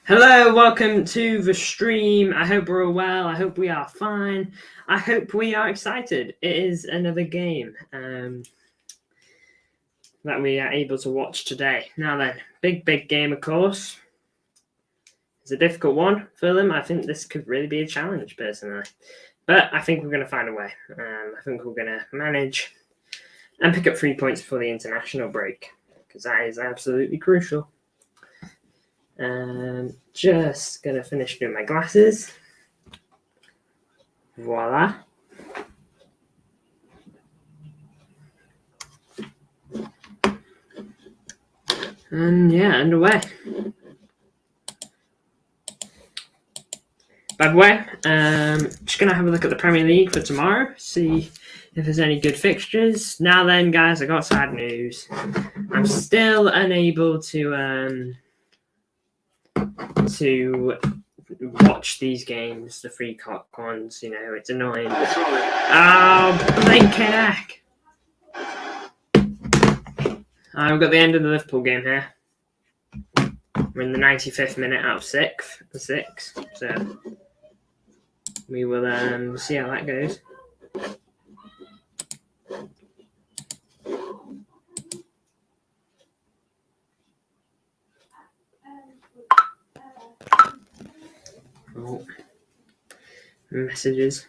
Hello, welcome to the stream. I hope we're all well. I hope we are fine. I hope we are excited. It is another game that we are able to watch today. Now then, big game, of course. It's a difficult one for them. I think this could really be a challenge, personally. But I think we're going to find a way. I think we're going to manage and pick up 3 points before the international break, because that is absolutely crucial. Just gonna finish doing my glasses. Voila. And yeah, underway. By the way, just gonna have a look at the Premier League for tomorrow, see if there's any good fixtures. Now then, guys, I got sad news. I'm still unable to watch these games, the free cock ones. You know, it's annoying. Oh, blinking heck! I've got the end of the Liverpool game here. We're in the 95th minute out of six, so we will see how that goes. Oh, messages.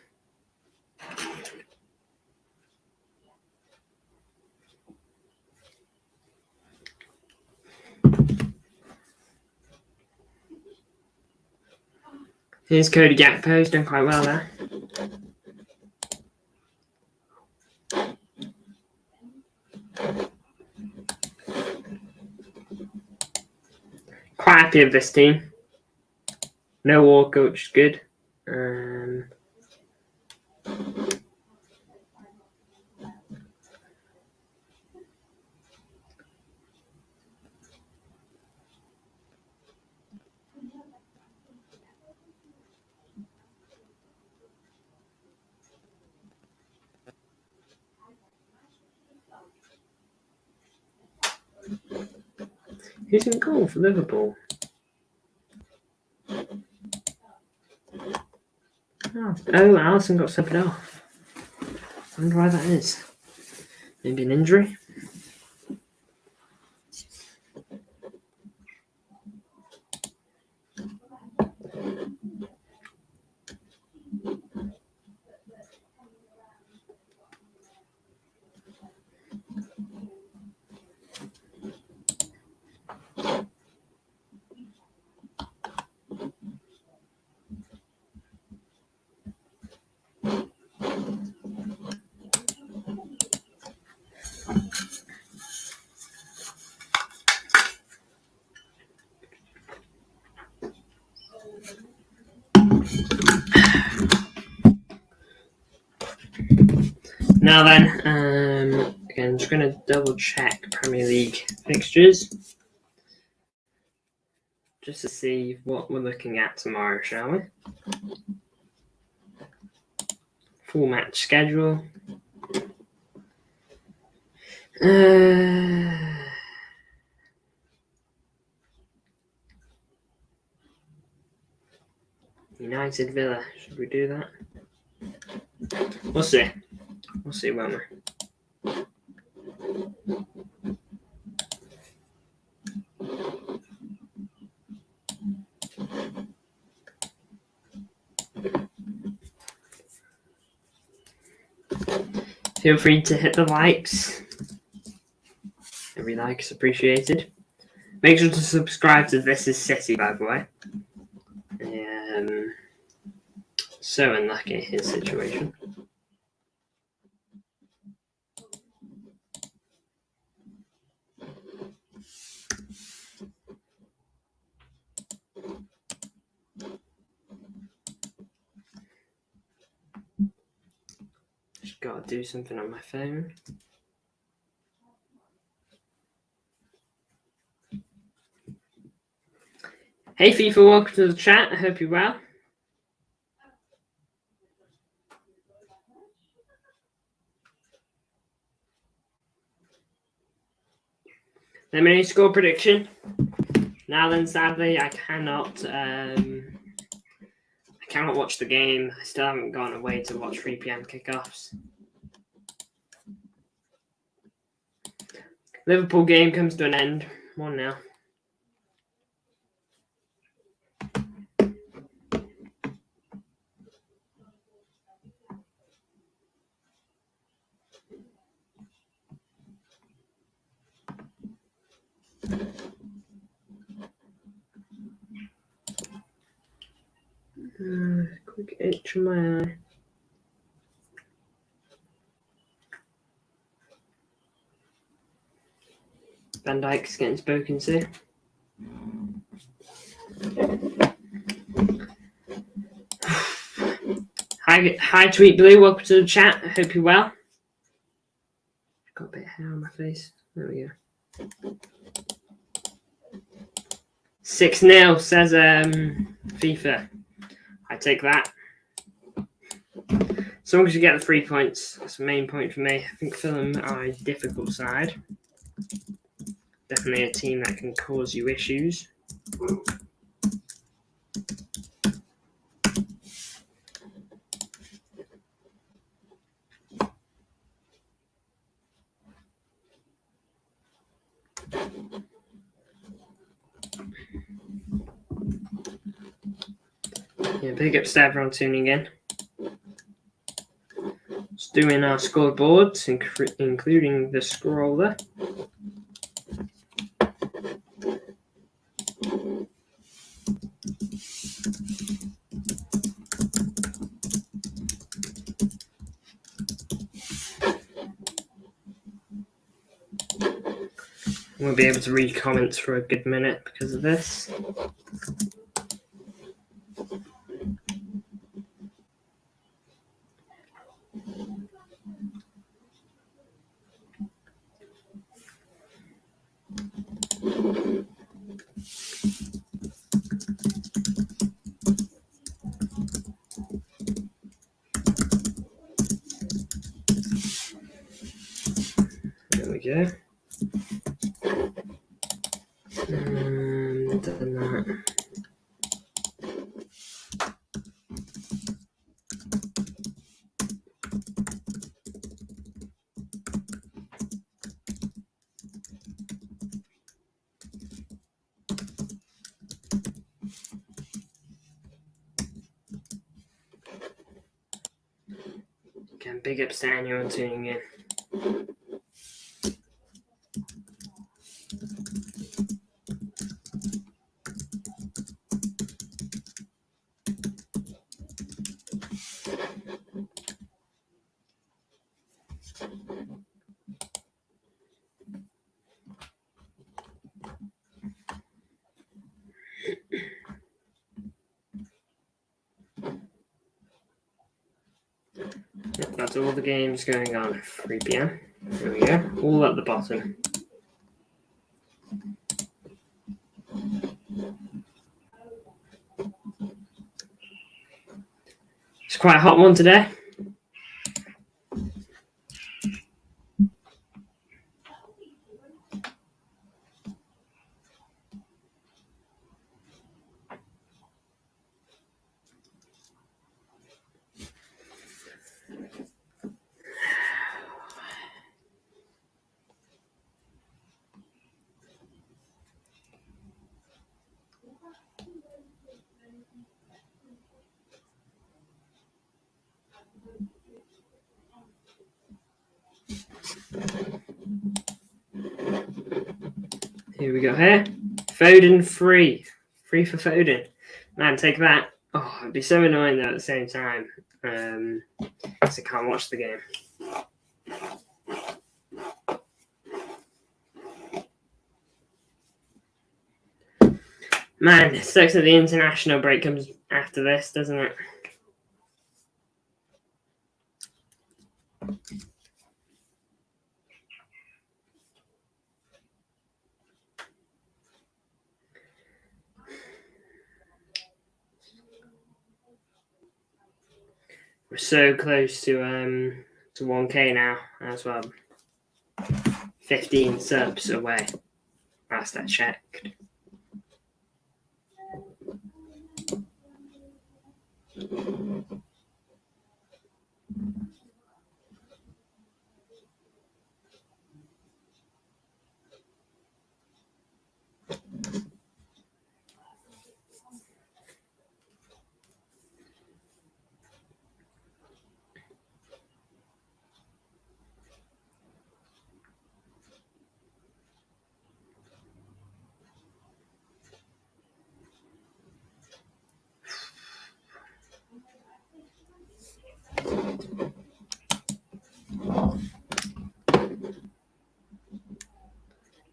Here's Cody Gakpo, he's done quite well there. Quite happy with this team. No Walker, which is good. Who's in goal for Liverpool? Oh, Allison got subbed off. I wonder why that is. Maybe an injury? Now then, again, just going to double check Premier League fixtures just to see what we're looking at tomorrow, shall we? Full match schedule. United Villa, should we do that? We'll see. We'll see, won't we? Feel free to hit the likes. Every like is appreciated. Make sure to subscribe to This Is City, by the way. So unlucky in his situation. Just gotta do something on my phone. Hey FIFA, welcome to the chat. I hope you're well. Let me know your score prediction. Now then, sadly, I cannot watch the game. I still haven't gone away to watch 3 p.m. kickoffs. Liverpool game comes to an end. 1-0. Quick itch in my eye. Van Dijk's getting spoken to. Hi, Tweet Blue. Welcome to the chat. I hope you're well. Got a bit of hair on my face. There we go. 6-0 says FIFA. I take that. As long as you get the 3 points, that's the main point for me. I think Fulham are a difficult side. Definitely a team that can cause you issues. Yeah, big ups to everyone tuning in. Just doing our scoreboards, including the scroller. We'll be able to read comments for a good minute because of this. There we go. Done that. Again, big ups to anyone tuning in. Yep, that's all the games going on. 3 p.m. There we go. All at the bottom. It's quite a hot one today. Here we go here. Foden free. Free for Foden. Man, take that. Oh, it'd be so annoying though at the same time. Because I can't watch the game. Man, it sucks that the international break comes after this, doesn't it? We're so close to 1K now as well. 15 subs away. Last I checked.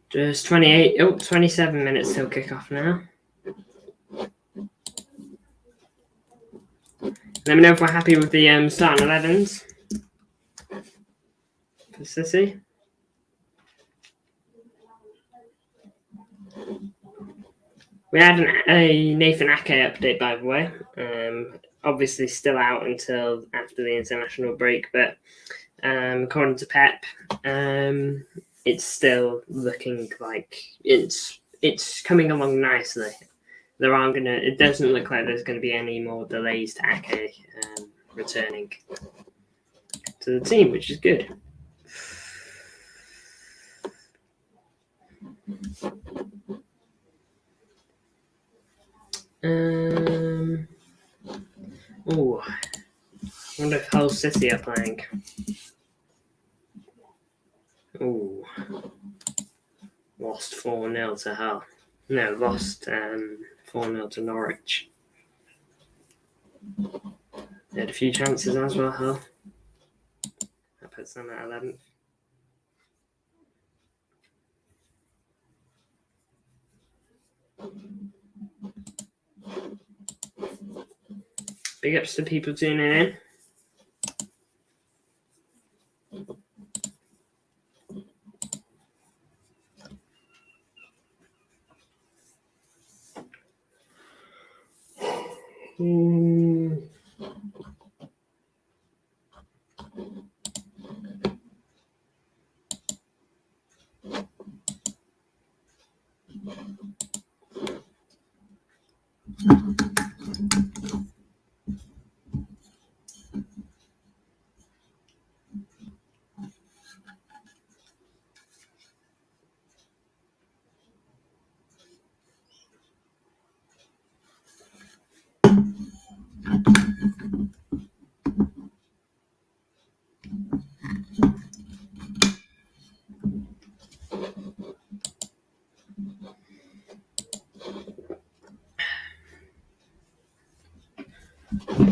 Just 27 minutes till kickoff now. Let me know if we're happy with the starting 11s for City. We had a Nathan Ake update, by the way. Obviously still out until after the international break, but according to Pep, it's still looking like it's coming along nicely. It doesn't look like there's going to be any more delays to Ake returning to the team, which is good. I wonder if Hull City are playing. Lost 4-0 to Hull. No, lost 4-0 to Norwich. They had a few chances as well, Hull. That puts them at 11th. Big ups to people tuning in.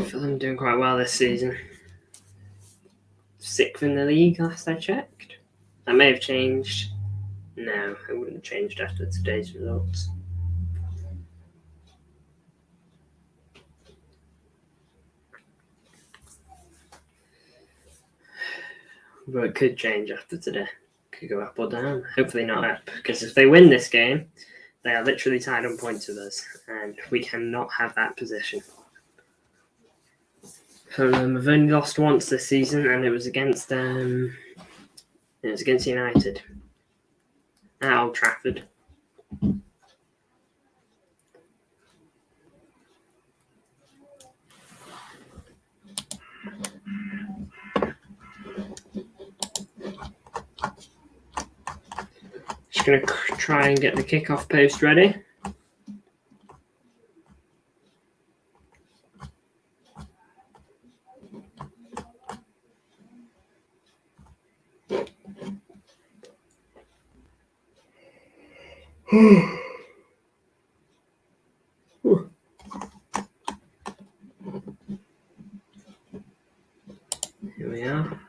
Fulham doing quite well this season. 6th in the league last I checked. That may have changed. No, it wouldn't have changed after today's results. But it could change after today. Could go up or down. Hopefully not up, because if they win this game, they are literally tied on points with us, and we cannot have that position. Fulham have only lost once this season, and it was against United at Old Trafford. Just going to try and get the kickoff post ready. Here we are.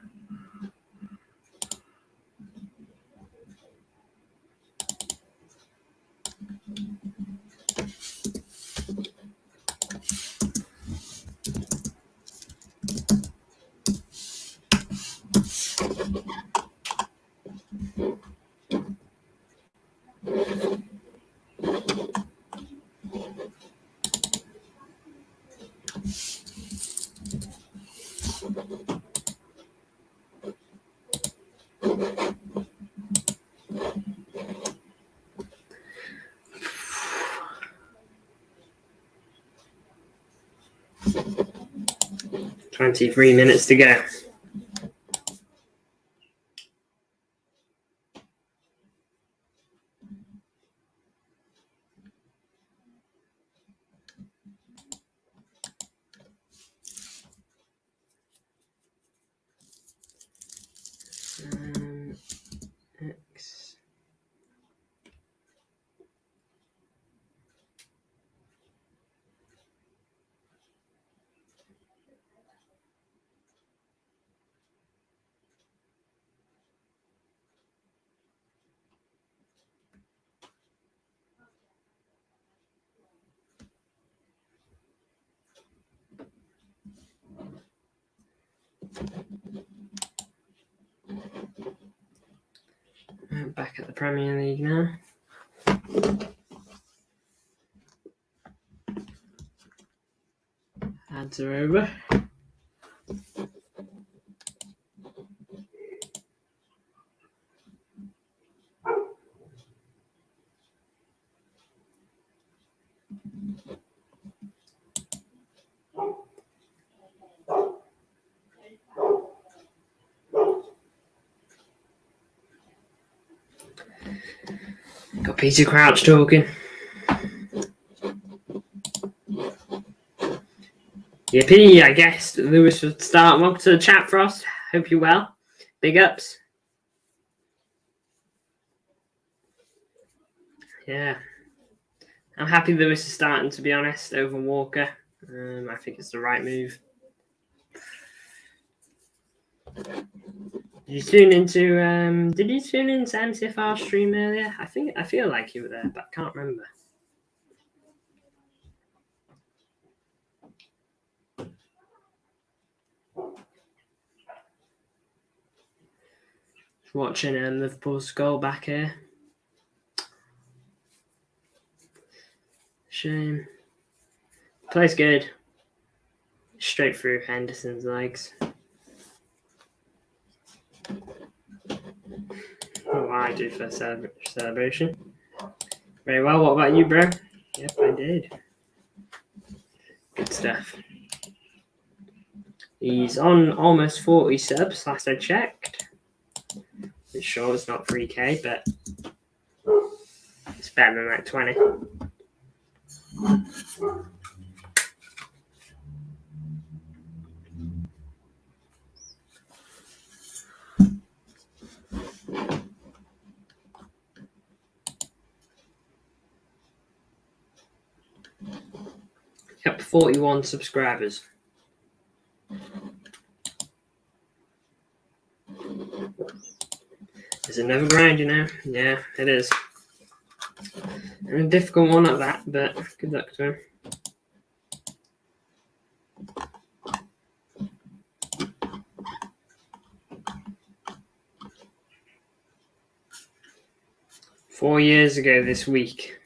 23 minutes to go. X. Back at the Premier League now. Ads are over. Got Peter Crouch talking. Yippee, I guess Lewis would start. Welcome to the chat, Frost. Hope you're well. Big ups. Yeah. I'm happy Lewis is starting, to be honest, over Walker. I think it's the right move. Did you tune into MCFR stream earlier? I feel like you were there, but I can't remember. Watching Liverpool's goal back here. Shame. Plays good. Straight through Henderson's legs. What do I do for celebration? Very well. What about you, bro? Yep, I did. Good stuff. He's on almost 40 subs last I checked. It's sure it's not 3K, but it's better than like 20. Yep, 41 subscribers. It's another grind, you know. Yeah, it is. And a difficult one at that, but good luck to him. Four years ago this week,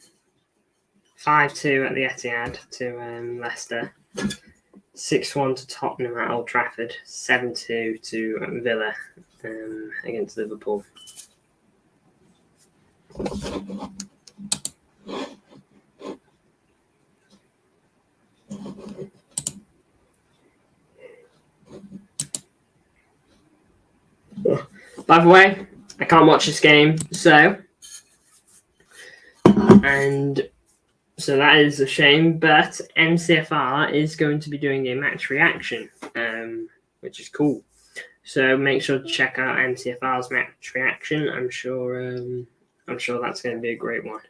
5-2 at the Etihad to Leicester, 6-1 to Tottenham at Old Trafford, 7-2 to Villa against Liverpool. By the way, I can't watch this game, so that is a shame, but MCFR is going to be doing a match reaction, which is cool. So make sure to check out MCFR's match reaction. I'm sure that's going to be a great one.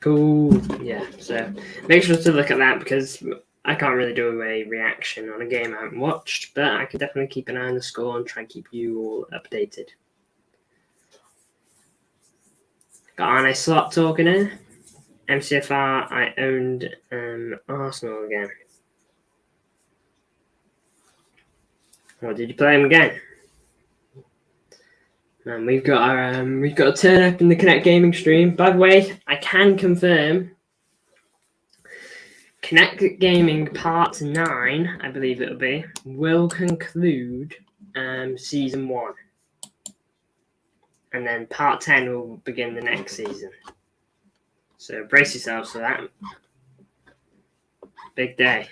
Cool. Yeah, so make sure to look at that because I can't really do a reaction on a game I haven't watched, but I can definitely keep an eye on the score and try and keep you all updated. Got Arne Slot talking here. MCFR, I owned Arsenal again. Or did you play him again? And we've got a turn up in the Connect Gaming stream. By the way, I can confirm Connect Gaming Part 9, I believe it'll be, will conclude Season 1. And then Part 10 will begin the next season. So brace yourselves for that. Big day.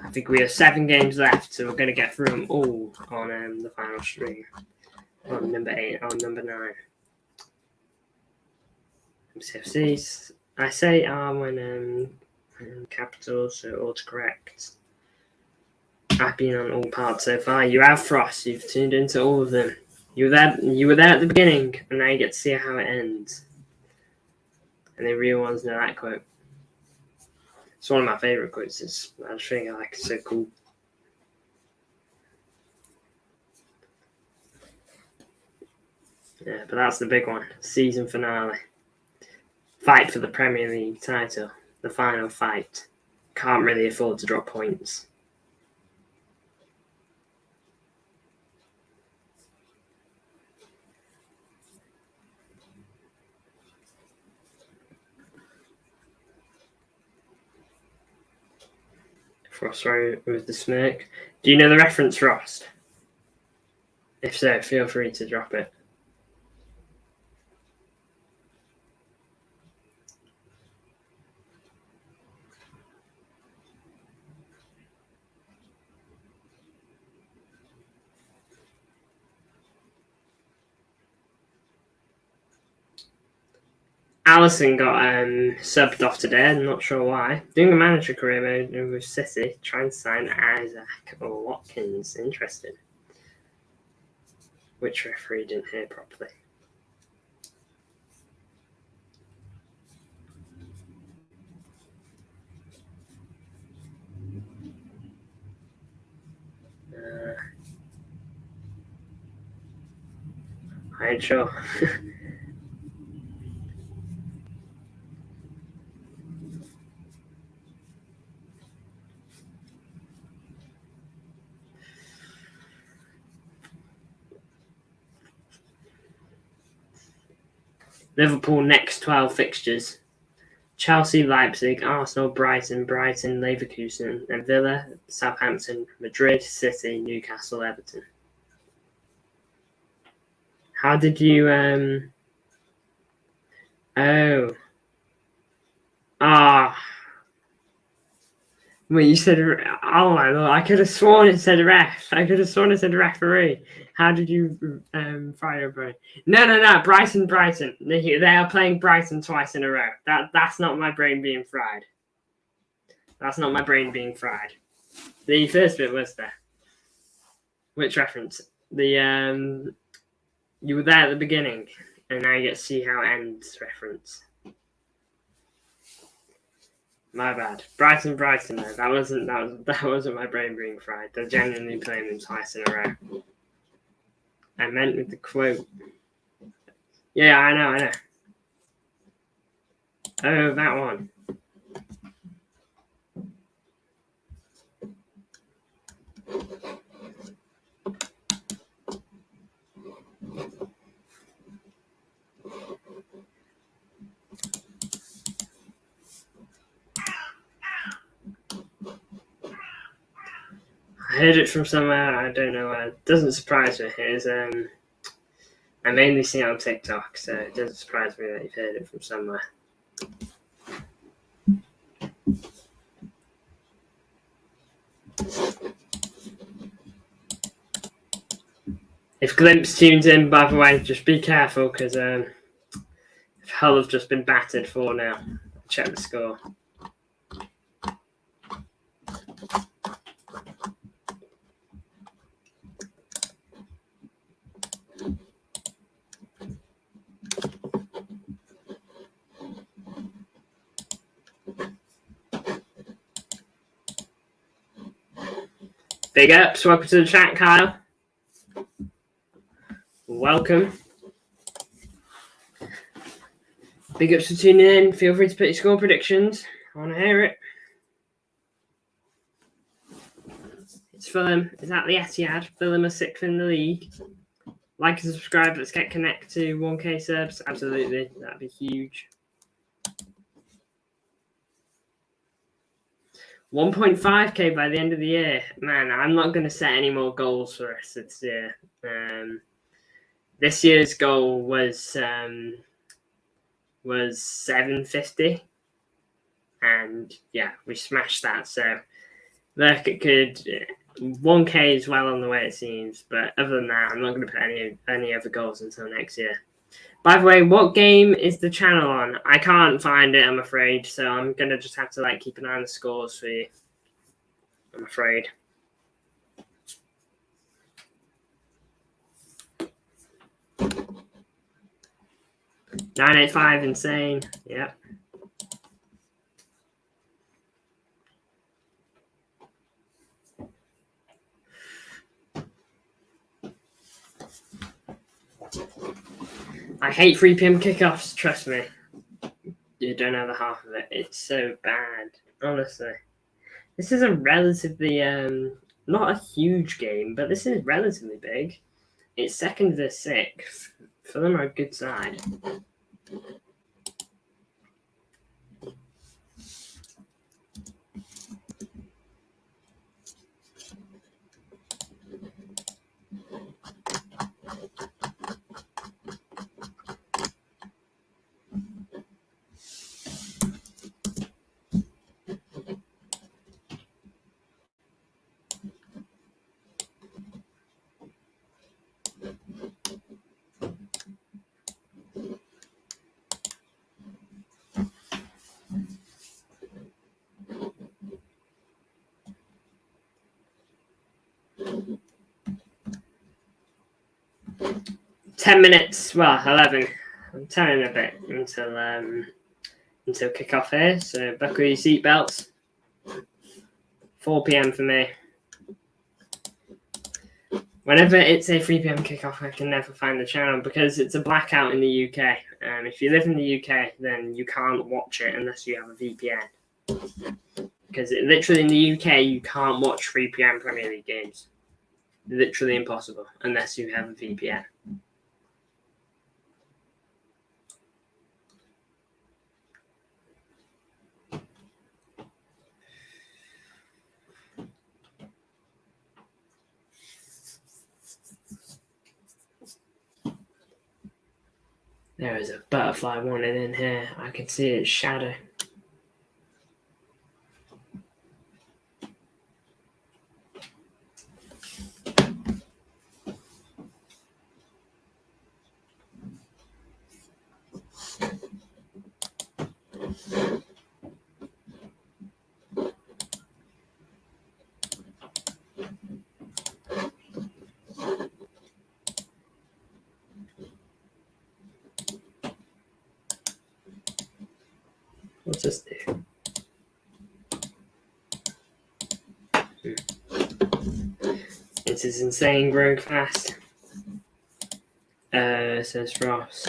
I think we have 7 games left, so we're going to get through them all on the final stream. On number 8, on number 9. MCFCs. I say when capitals, so autocorrect. I've been on all parts so far. You have Frost. You've tuned into all of them. You were there at the beginning, and now you get to see how it ends. And the real ones know that quote. It's one of my favourite quotes. I just think it's so cool. Yeah, but that's the big one. Season finale. Fight for the Premier League title. The final fight. Can't really afford to drop points. Frost with the smirk. Do you know the reference, Frost? If so, feel free to drop it. Allison got subbed off today. I'm not sure why. Doing a manager career mode with City, trying to sign Isaac or Watkins. Interesting. Which referee didn't hear properly? I ain't sure. Liverpool next 12 fixtures. Chelsea, Leipzig, Arsenal, Brighton, Leverkusen, and Villa, Southampton, Madrid, City, Newcastle, Everton. How did you Wait, you said, oh my lord, I could have sworn it said ref. I could have sworn it said referee. How did you fry your brain? No, Brighton. They are playing Brighton twice in a row. That's not my brain being fried. That's not my brain being fried. The first bit was there. Which reference? The you were there at the beginning, and now you get to see how it ends reference. My bad. Brighton. No, that wasn't my brain being fried. They're genuinely playing them twice in a row. I meant with the quote. Yeah, I know. Oh, that one. I heard it from somewhere. I don't know where. It doesn't surprise me. It's I mainly see it on TikTok, so it doesn't surprise me that you've heard it from somewhere. If Glimpse tunes in, by the way, just be careful because Hull have just been battered 4-0. Check the score. Big ups, welcome to the chat, Kyle. Welcome. Big ups for tuning in. Feel free to put your score predictions. I want to hear it. It's Fulham. It's at the Etihad. Fulham are 6th in the league. Like and subscribe. Let's get connected to 1K subs. Absolutely. That'd be huge. 1.5k by the end of the year. Man, I'm not going to set any more goals for us this year. This year's goal was 750, and yeah, we smashed that. So look, it could 1K is well on the way, it seems. But other than that, I'm not going to put any other goals until next year. By the way, what game is the channel on? I can't find it, I'm afraid. So I'm going to just have to keep an eye on the scores for you. I'm afraid. $985 insane. Yep. I hate 3 p.m. kickoffs, trust me. You don't know the half of it. It's so bad, honestly. This is a relatively, not a huge game, but this is relatively big. It's second to 6th. Fulham are a good side. Ten minutes, well, 11. I'm 10 in a bit until kickoff here. So buckle your seatbelts. 4 p.m. for me. Whenever it's a 3 p.m. kickoff, I can never find the channel because it's a blackout in the UK. If you live in the UK, then you can't watch it unless you have a VPN. Because literally in the UK, you can't watch 3 p.m. Premier League games. Literally impossible unless you have a VPN. There is a butterfly wanted in here. I can see its shadow. What's this do? This is insane growing fast. Says Ross.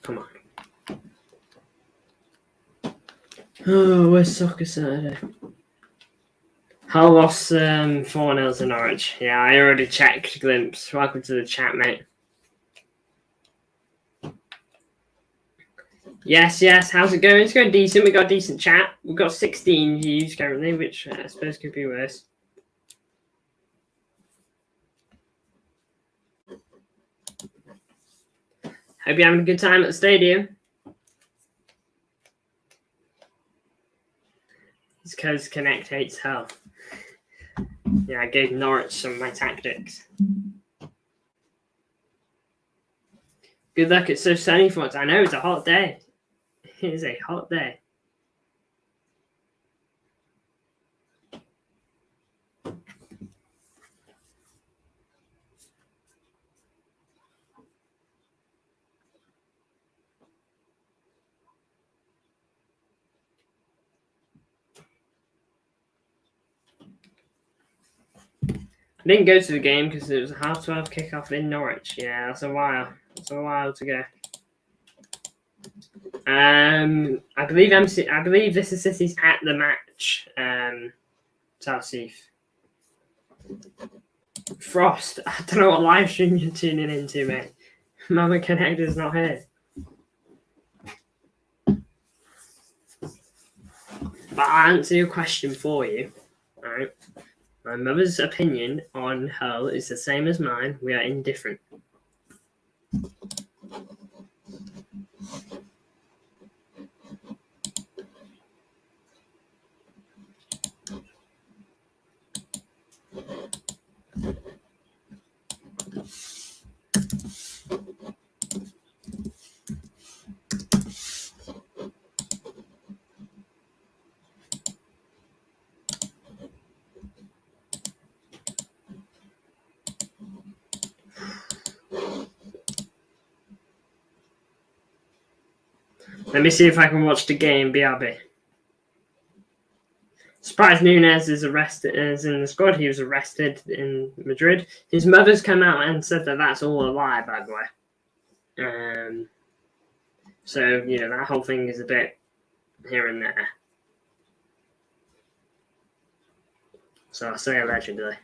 Come on. Oh, where's Soccer Saturday? Hull lost 4-0 to Norwich. Yeah, I already checked, Glimpse. Welcome to the chat, mate. Yes. How's it going? It's going decent. We got a decent chat. We've got 16 views currently, which I suppose could be worse. Hope you're having a good time at the stadium. It's because Connect hates hell. Yeah, I gave Norwich some of my tactics. Good luck. It's so sunny for once. I know it's a hot day. It is a hot day. I didn't go to the game because it was a 12:30 kickoff in Norwich. Yeah, that's a while. That's a while to go. I believe this is City's at the match. Tarsif. Frost, I don't know what live stream you're tuning into, mate. Mama Connector's not here. But I'll answer your question for you. Alright. My mother's opinion on Hull is the same as mine. We are indifferent. Let me see if I can watch the game, BRB. Surprised Nunes is in the squad. He was arrested in Madrid. His mother's come out and said that that's all a lie, by the way. So, that whole thing is a bit here and there. So I'll say allegedly.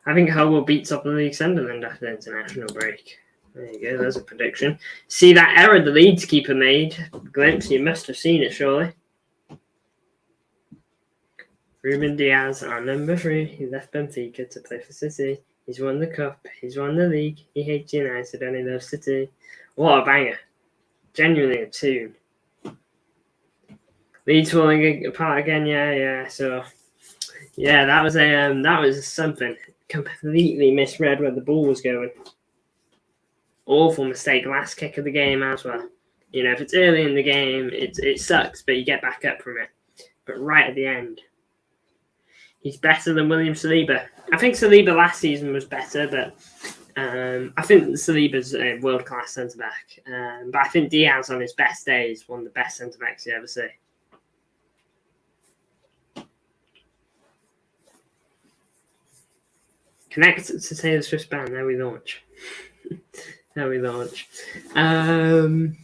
I think Hull will beat top of the league Sunderland after the international break. There you go, there's a prediction. See that error the Leeds keeper made? Glimpse, you must have seen it, surely. Ruben Diaz, our number 3. He left Benfica to play for City. He's won the cup. He's won the league. He hates United and he loves City. What a banger. Genuinely a tune. Leeds falling apart again, yeah. So, yeah, that was something. Completely misread where the ball was going. Awful mistake. Last kick of the game as well. If it's early in the game, it sucks, but you get back up from it. But right at the end, he's better than William Saliba. I think Saliba last season was better, but I think Saliba's a world-class centre-back. But I think Diaz on his best day is one of the best centre-backs you ever see. Connect to Taylor Swift's band. There we launch. I'm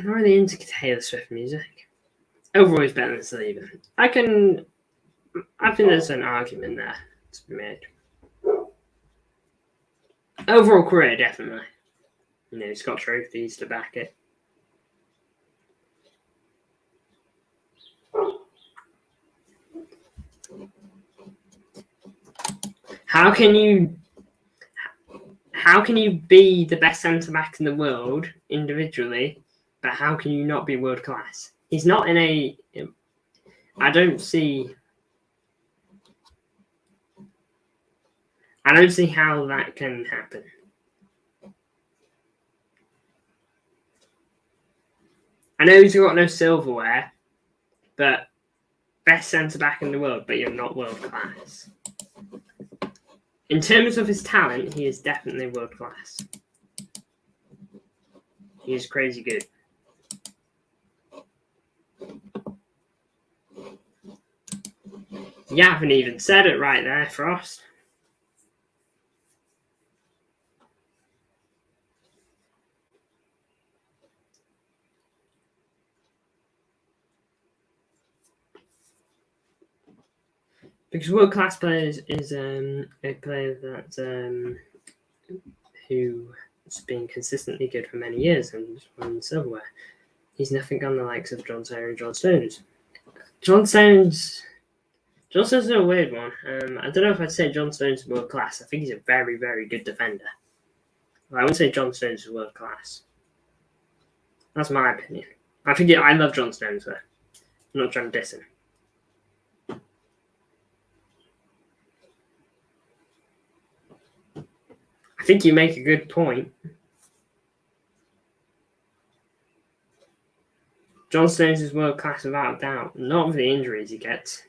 not really into Taylor Swift music. Overall, he's better than Saliba. I think there's an argument there to be made. Overall career, definitely. He's got trophies to back it. How can you be the best centre-back in the world individually, but how can you not be world-class? He's not in a... I don't see how that can happen. I know he's got no silverware, but best centre-back in the world, but you're not world-class. In terms of his talent, he is definitely world-class. He is crazy good. You haven't even said it right there, Frost. Because world-class players is a player that who has been consistently good for many years and won silverware. He's nothing on the likes of John Stones and John Stones. John Stones is a weird one. I don't know if I'd say John Stones is world-class. I think he's a very, very good defender. I wouldn't say John Stones is world-class. That's my opinion. I love John Stones, though. I'm not trying to diss him. I think you make a good point. John Stones is world-class without a doubt. Not with the injuries he gets.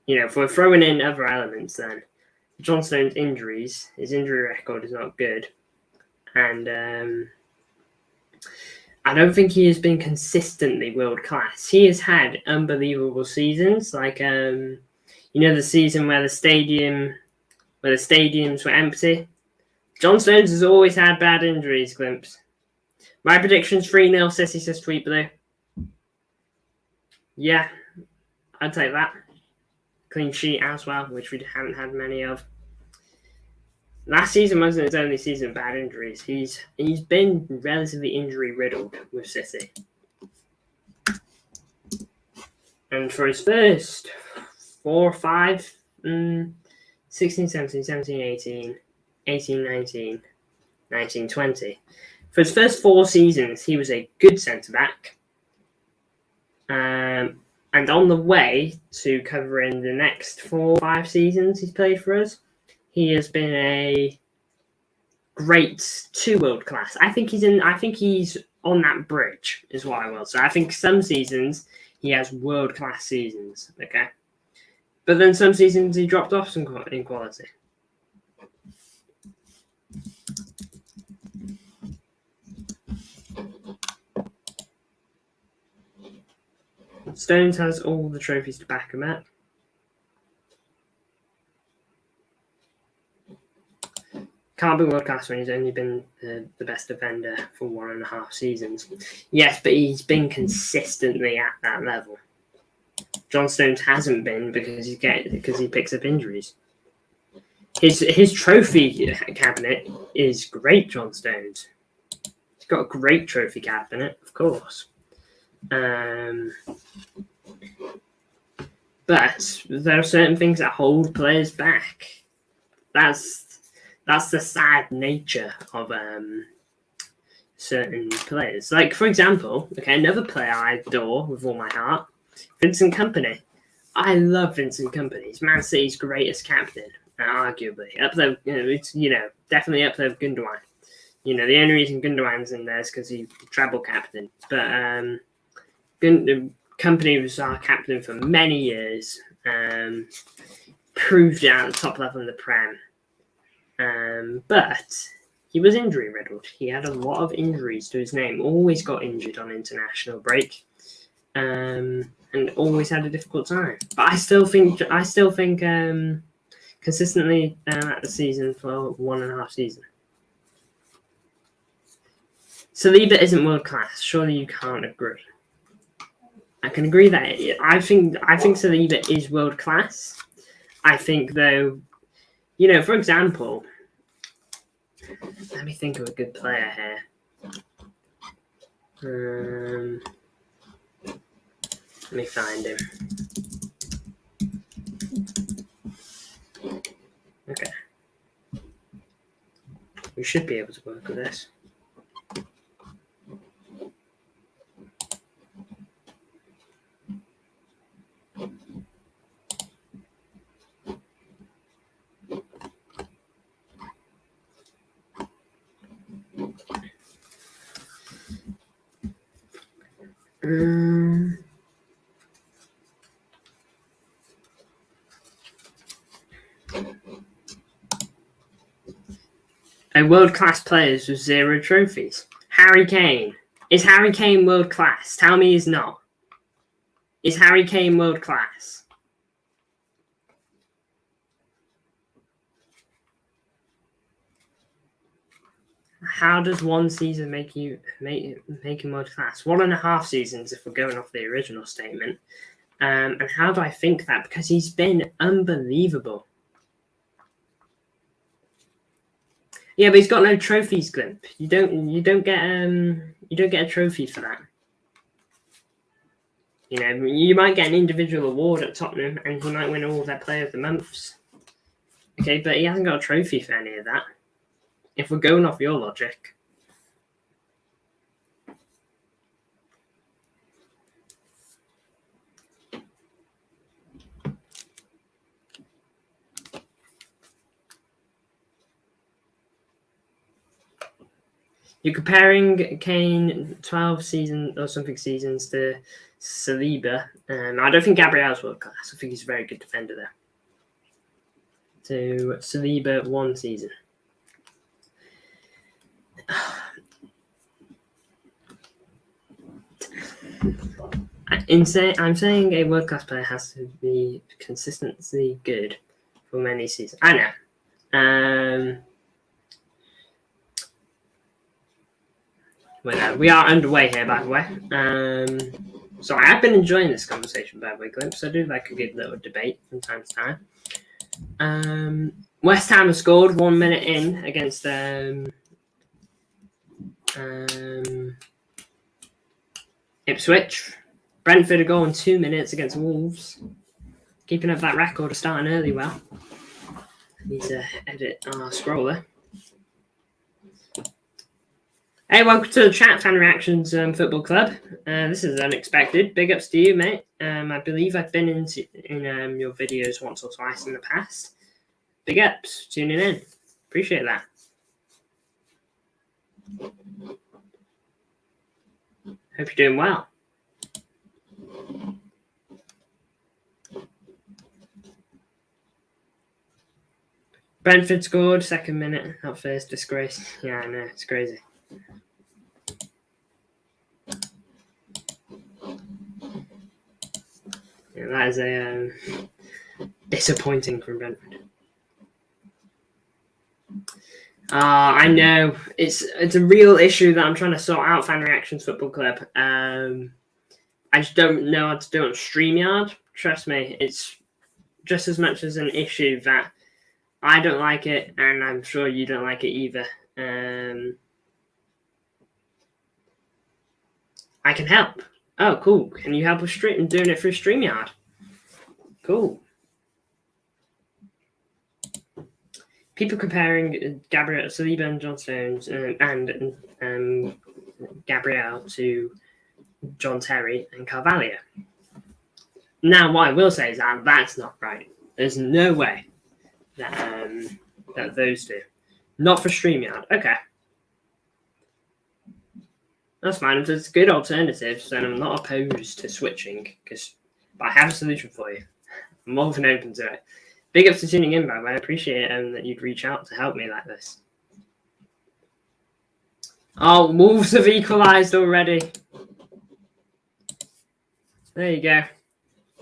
If we're throwing in other elements, then John Stones' injuries, his injury record is not good. And I don't think he has been consistently world-class. He has had unbelievable seasons, like the season where the stadiums were empty. John Stones has always had bad injuries, Glimpse. My prediction's 3-0, Sissy says Tweet Blue. Yeah, I'd take that. clean sheet as well, which we haven't had many of. Last season wasn't his only season of bad injuries. He's been relatively injury riddled with City. And for his first 4 or 5, 16, 17, 17, 18, 18, 19, 19, 20. For his first 4 seasons, he was a good centre-back. And on the way to covering the next 4 or 5 seasons he's played for us, he has been a great to world class. I think he's on that bridge, is what I will say. I think some seasons he has world class seasons, okay? But then some seasons he dropped off some in quality. Stones has all the trophies to back him up. Can't be world class when he's only been the best defender for 1.5 seasons. Yes, but he's been consistently at that level. John Stones hasn't been because he picks up injuries. His trophy cabinet is great, John Stones. He's got a great trophy cabinet, of course. But there are certain things that hold players back. That's the sad nature of certain players. Like, for example, okay, another player I adore with all my heart, Vincent Kompany. I love Vincent Kompany. He's Man City's greatest captain, arguably. Up there, definitely up there with Gundogan. The only reason Gundogan's in there is because he's treble captain. But Kompany was our captain for many years. Proved it at the top level in the Prem. But he was injury riddled. He had a lot of injuries to his name. Always got injured on international break, and always had a difficult time. But I still think consistently at the season for 1.5 seasons. Saliba isn't world class. Surely you can't agree. I can agree that I think Saliba is world class. I think though, for example, let me think of a good player here. Let me find him. Okay. We should be able to work with this. A world-class players with 0 trophies. Harry Kane. Is Harry Kane world-class? Tell me he's not. Is Harry Kane world-class? How does 1 season make him world-class? 1.5 seasons if we're going off the original statement. And how do I think that? Because he's been unbelievable. Yeah, but he's got no trophies, Glimp. You don't get a trophy for that. You might get an individual award at Tottenham, and he might win all their Player of the Months. Okay, but he hasn't got a trophy for any of that. If we're going off your logic. You're comparing Kane 12 seasons or something seasons to Saliba. I don't think Gabriel's world class. I think he's a very good defender there. To Saliba 1 season. I'm saying a world class player has to be consistently good for many seasons. I know. We are underway here, by the way. So I have been enjoying this conversation, by the way, Glimpse. I do like a good little debate from time to time. West Ham has scored 1 minute in against Ipswich. Brentford a goal in 2 minutes against Wolves. Keeping up that record of starting early well. I need to edit our scroller. Hey, welcome to the chat, Fan Reactions Football Club. This is unexpected. Big ups to you, mate. I believe I've been in your videos once or twice in the past. Big ups, tuning in. Appreciate that. Hope you're doing well. Brentford scored, 2nd minute, not first, disgrace. Yeah, I know, it's crazy. Yeah, that is a disappointing from Brentford. I know it's a real issue that I'm trying to sort out. Fan Reactions Football Club. I just don't know how to do it on StreamYard. Trust me, it's just as much as an issue that I don't like it, and I'm sure you don't like it either. I can help. Oh, cool. Can you help with doing it through StreamYard? Cool. People comparing Gabriel Saliba and John Stones and Gabriel to John Terry and Carvalho. Now, what I will say is that that's not right. There's no way that those two. Not for StreamYard. Okay. That's fine. If there's good alternatives, then I'm not opposed to switching, but I have a solution for you. I'm more than open to it. Big ups for tuning in, by the way. I appreciate that you'd reach out to help me like this. Oh, Wolves have equalised already. There you go.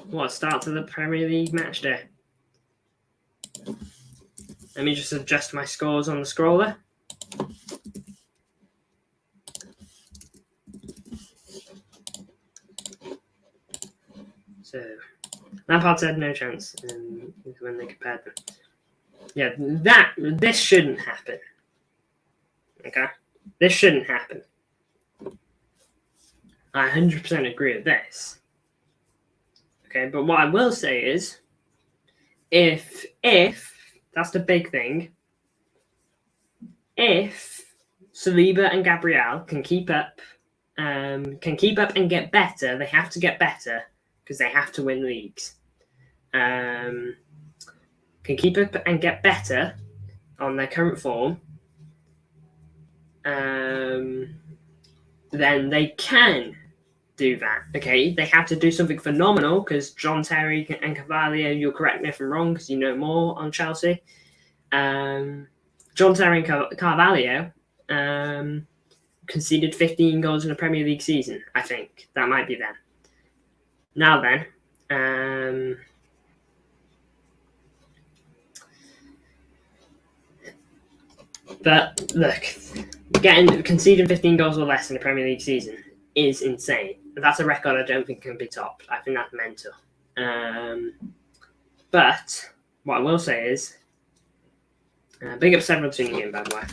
What, start to the Premier League match day? Let me just adjust my scores on the scroller. So, Lampard said no chance when they compared them. Yeah, this shouldn't happen. Okay? This shouldn't happen. I 100% agree with this. Okay, but what I will say is, if that's the big thing, if Saliba and Gabriel can keep up and get better, they have to get better because they have to win leagues. Can keep up and get better on their current form, then they can do that. Okay, they have to do something phenomenal because John Terry and Carvalho, you'll correct me if I'm wrong because you know more on Chelsea. John Terry and Carvalho conceded 15 goals in a Premier League season. I think that might be them. Now then, but look, conceding 15 goals or less in a Premier League season is insane. That's a record I don't think can be topped. I think that's mental. But what I will say is, big up several tuning in, by the way.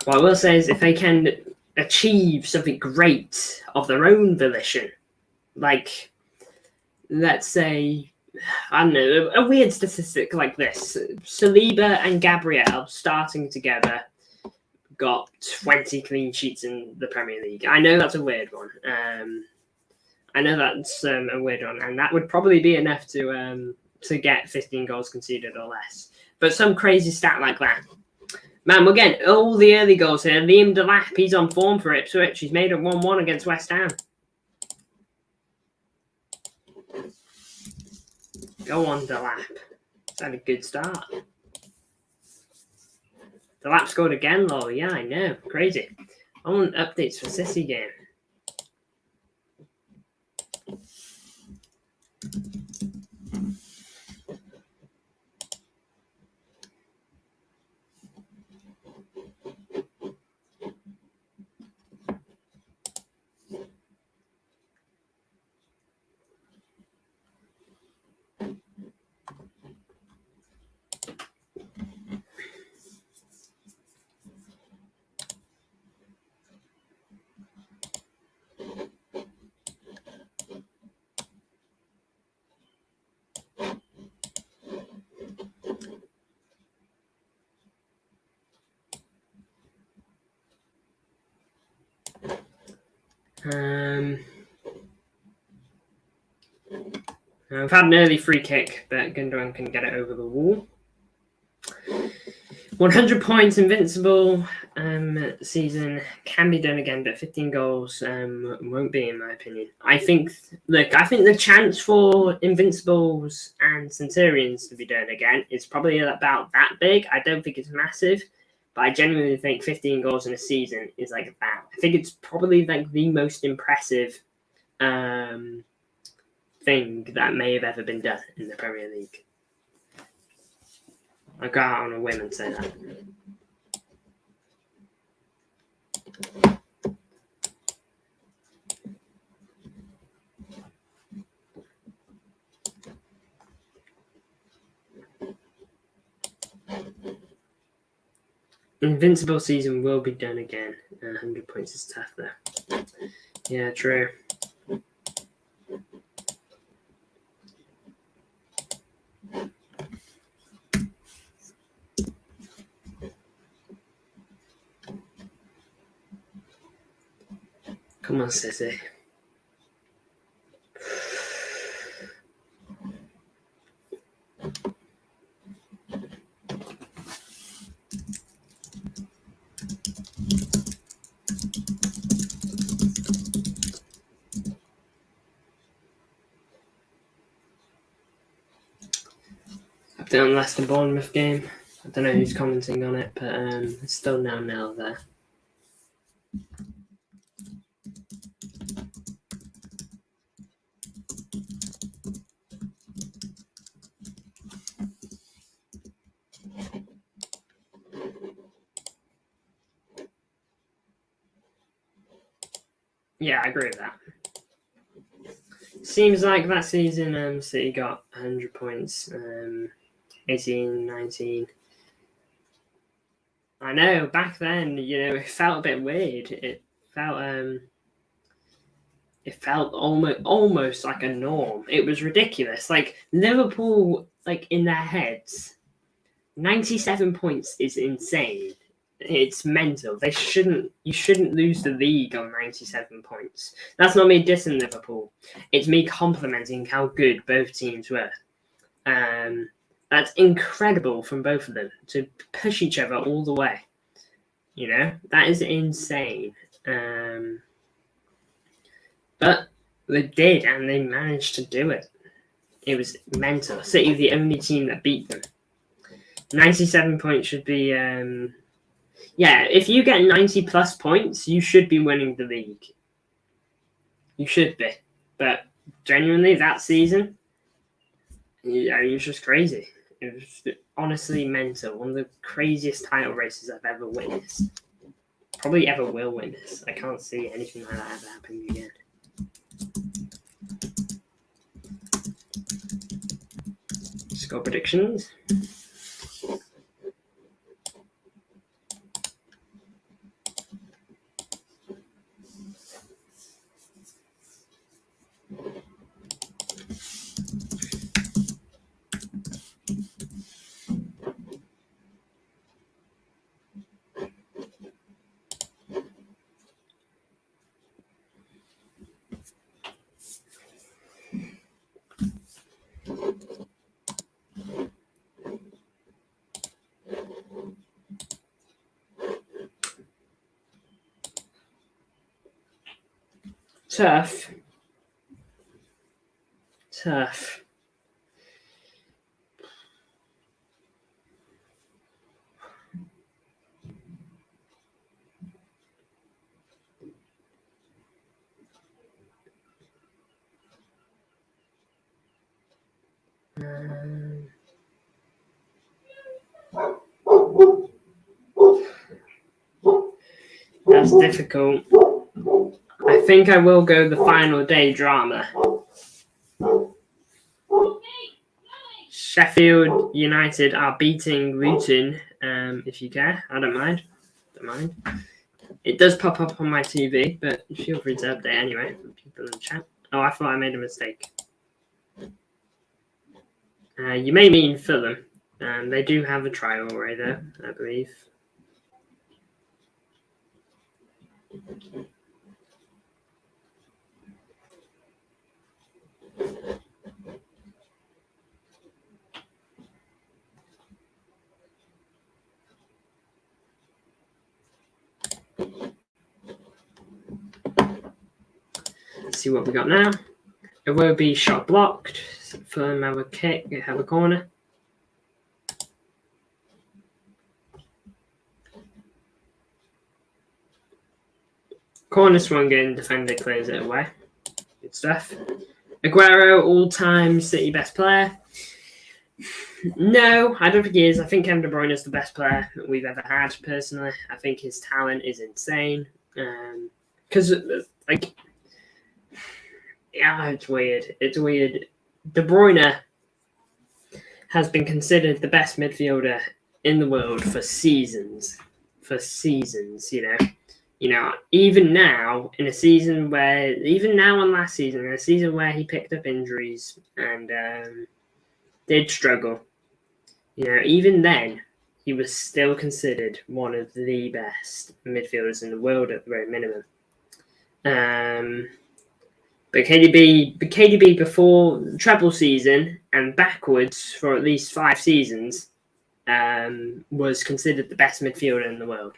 What I will say is, if they can achieve something great of their own volition, like, let's say, I don't know, a weird statistic like this. Saliba and Gabriel starting together got 20 clean sheets in the Premier League. I know that's a weird one. And that would probably be enough to get 15 goals conceded or less. But some crazy stat like that. Man, we're getting all the early goals here. Liam Delap, he's on form for Ipswich. He's made it 1-1 against West Ham. Go on, Delap. It's had a good start. Delap scored again, lol. Yeah, I know. Crazy. I want updates for City game. We've had an early free kick, but Gundogan can get it over the wall. 100 points invincible season can be done again, but 15 goals won't be, in my opinion. I think the chance for Invincibles and Centurions to be done again is probably about that big. I don't think it's massive, but I genuinely think 15 goals in a season is like that. I think it's probably like the most impressive thing that may have ever been done in the Premier League. I'll go out on a whim and say that. Invincible season will be done again. 100 points is tough though. Yeah, true. Come on, City. Update on the Leicester Bournemouth game. I don't know who's commenting on it, but it's still 0-0 there. Yeah, I agree with that. Seems like that season City got 100 points, 18, 19. I know, back then, it felt a bit weird. It felt almost like a norm. It was ridiculous. Like, Liverpool, like, in their heads, 97 points is insane. It's mental. You shouldn't lose the league on 97 points. That's not me dissing Liverpool. It's me complimenting how good both teams were. That's incredible from both of them to push each other all the way. That is insane. But they did, and they managed to do it. It was mental. City the only team that beat them. 97 points should be... if you get 90 plus points, you should be winning the league. You should be. But genuinely, that season, it was just crazy. It was honestly mental. One of the craziest title races I've ever witnessed. Probably ever will witness. I can't see anything like that ever happening again. Score predictions. Tough. That's difficult. I think I will go the final day drama. Sheffield United are beating Luton, if you care. I don't mind. It does pop up on my TV, but feel free to update anyway for people in the chat. Oh, I thought I made a mistake. You may mean Fulham. They do have a trial already, though, I believe. see what we got now. It will be shot blocked. Fulham have a kick, have a corner. Corner swung in, defender clears it away. Good stuff. Aguero, all-time City best player. No, I don't think he is. I think Kevin De Bruyne is the best player that we've ever had, personally. I think his talent is insane. Because, yeah, it's weird. It's weird. De Bruyne has been considered the best midfielder in the world for seasons. Even now, in a season where, even now on last season, in a season where he picked up injuries and did struggle, even then, he was still considered one of the best midfielders in the world at the very minimum. But KDB before treble season and backwards for at least 5 seasons was considered the best midfielder in the world.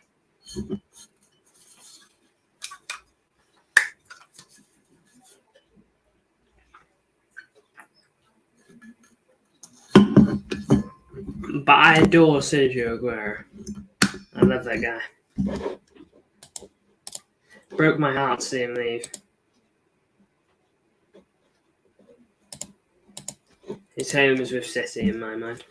But I adore Sergio Aguero. I love that guy. Broke my heart to see him leave. His home is with City in my mind.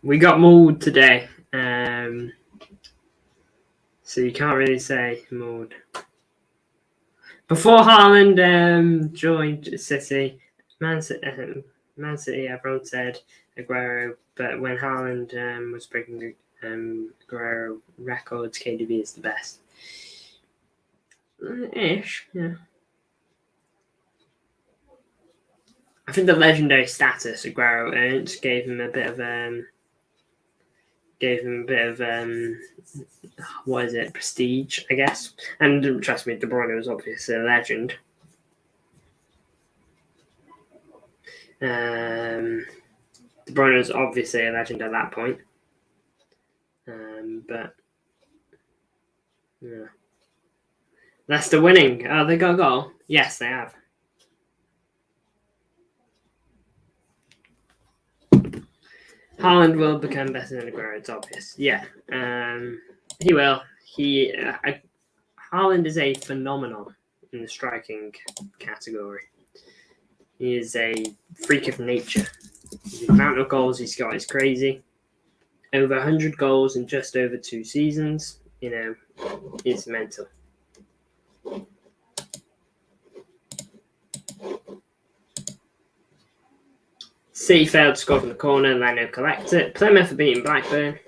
We got mauled today, so you can't really say mauled. Before Haaland joined City, Man City, everyone said Aguero, but when Haaland was breaking Aguero records, KDB is the best. Ish, yeah. I think the legendary status Aguero earned gave him a bit of prestige, I guess. And trust me, De Bruyne was obviously a legend. De Bruyne was obviously a legend at that point. But yeah. Leicester winning. Oh, they got a goal? Yes, they have. Haaland will become better than Aguero, it's obvious. Yeah, he will. Haaland is a phenomenon in the striking category. He is a freak of nature. The amount of goals he's got is crazy. Over 100 goals in just over 2 seasons. It's mental. City failed to score from the corner. Leno collects it. Plymouth are beating Blackburn.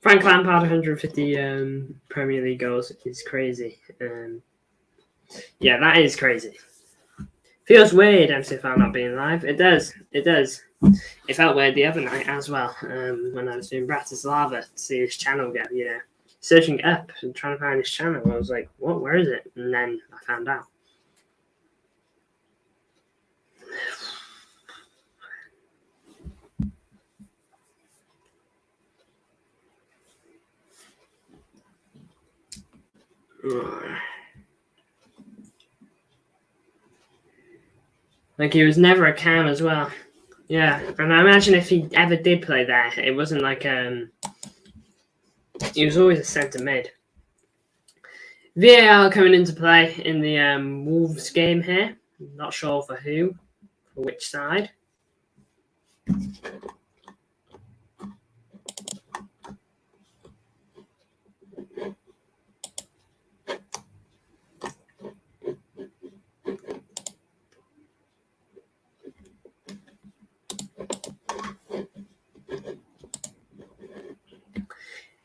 Frank Lampard, 150 Premier League goals is crazy. Yeah, that is crazy. Feels weird, MCFL not being live. It does. It felt weird the other night as well, when I was doing Bratislava to see his channel get, searching it up and trying to find his channel. I was like, what, where is it? And then I found out. Like, he was never a cam as well. Yeah, and I imagine if he ever did play there, it wasn't like he was always a centre mid. VAR coming into play in the Wolves game here. Not sure for who, for which side.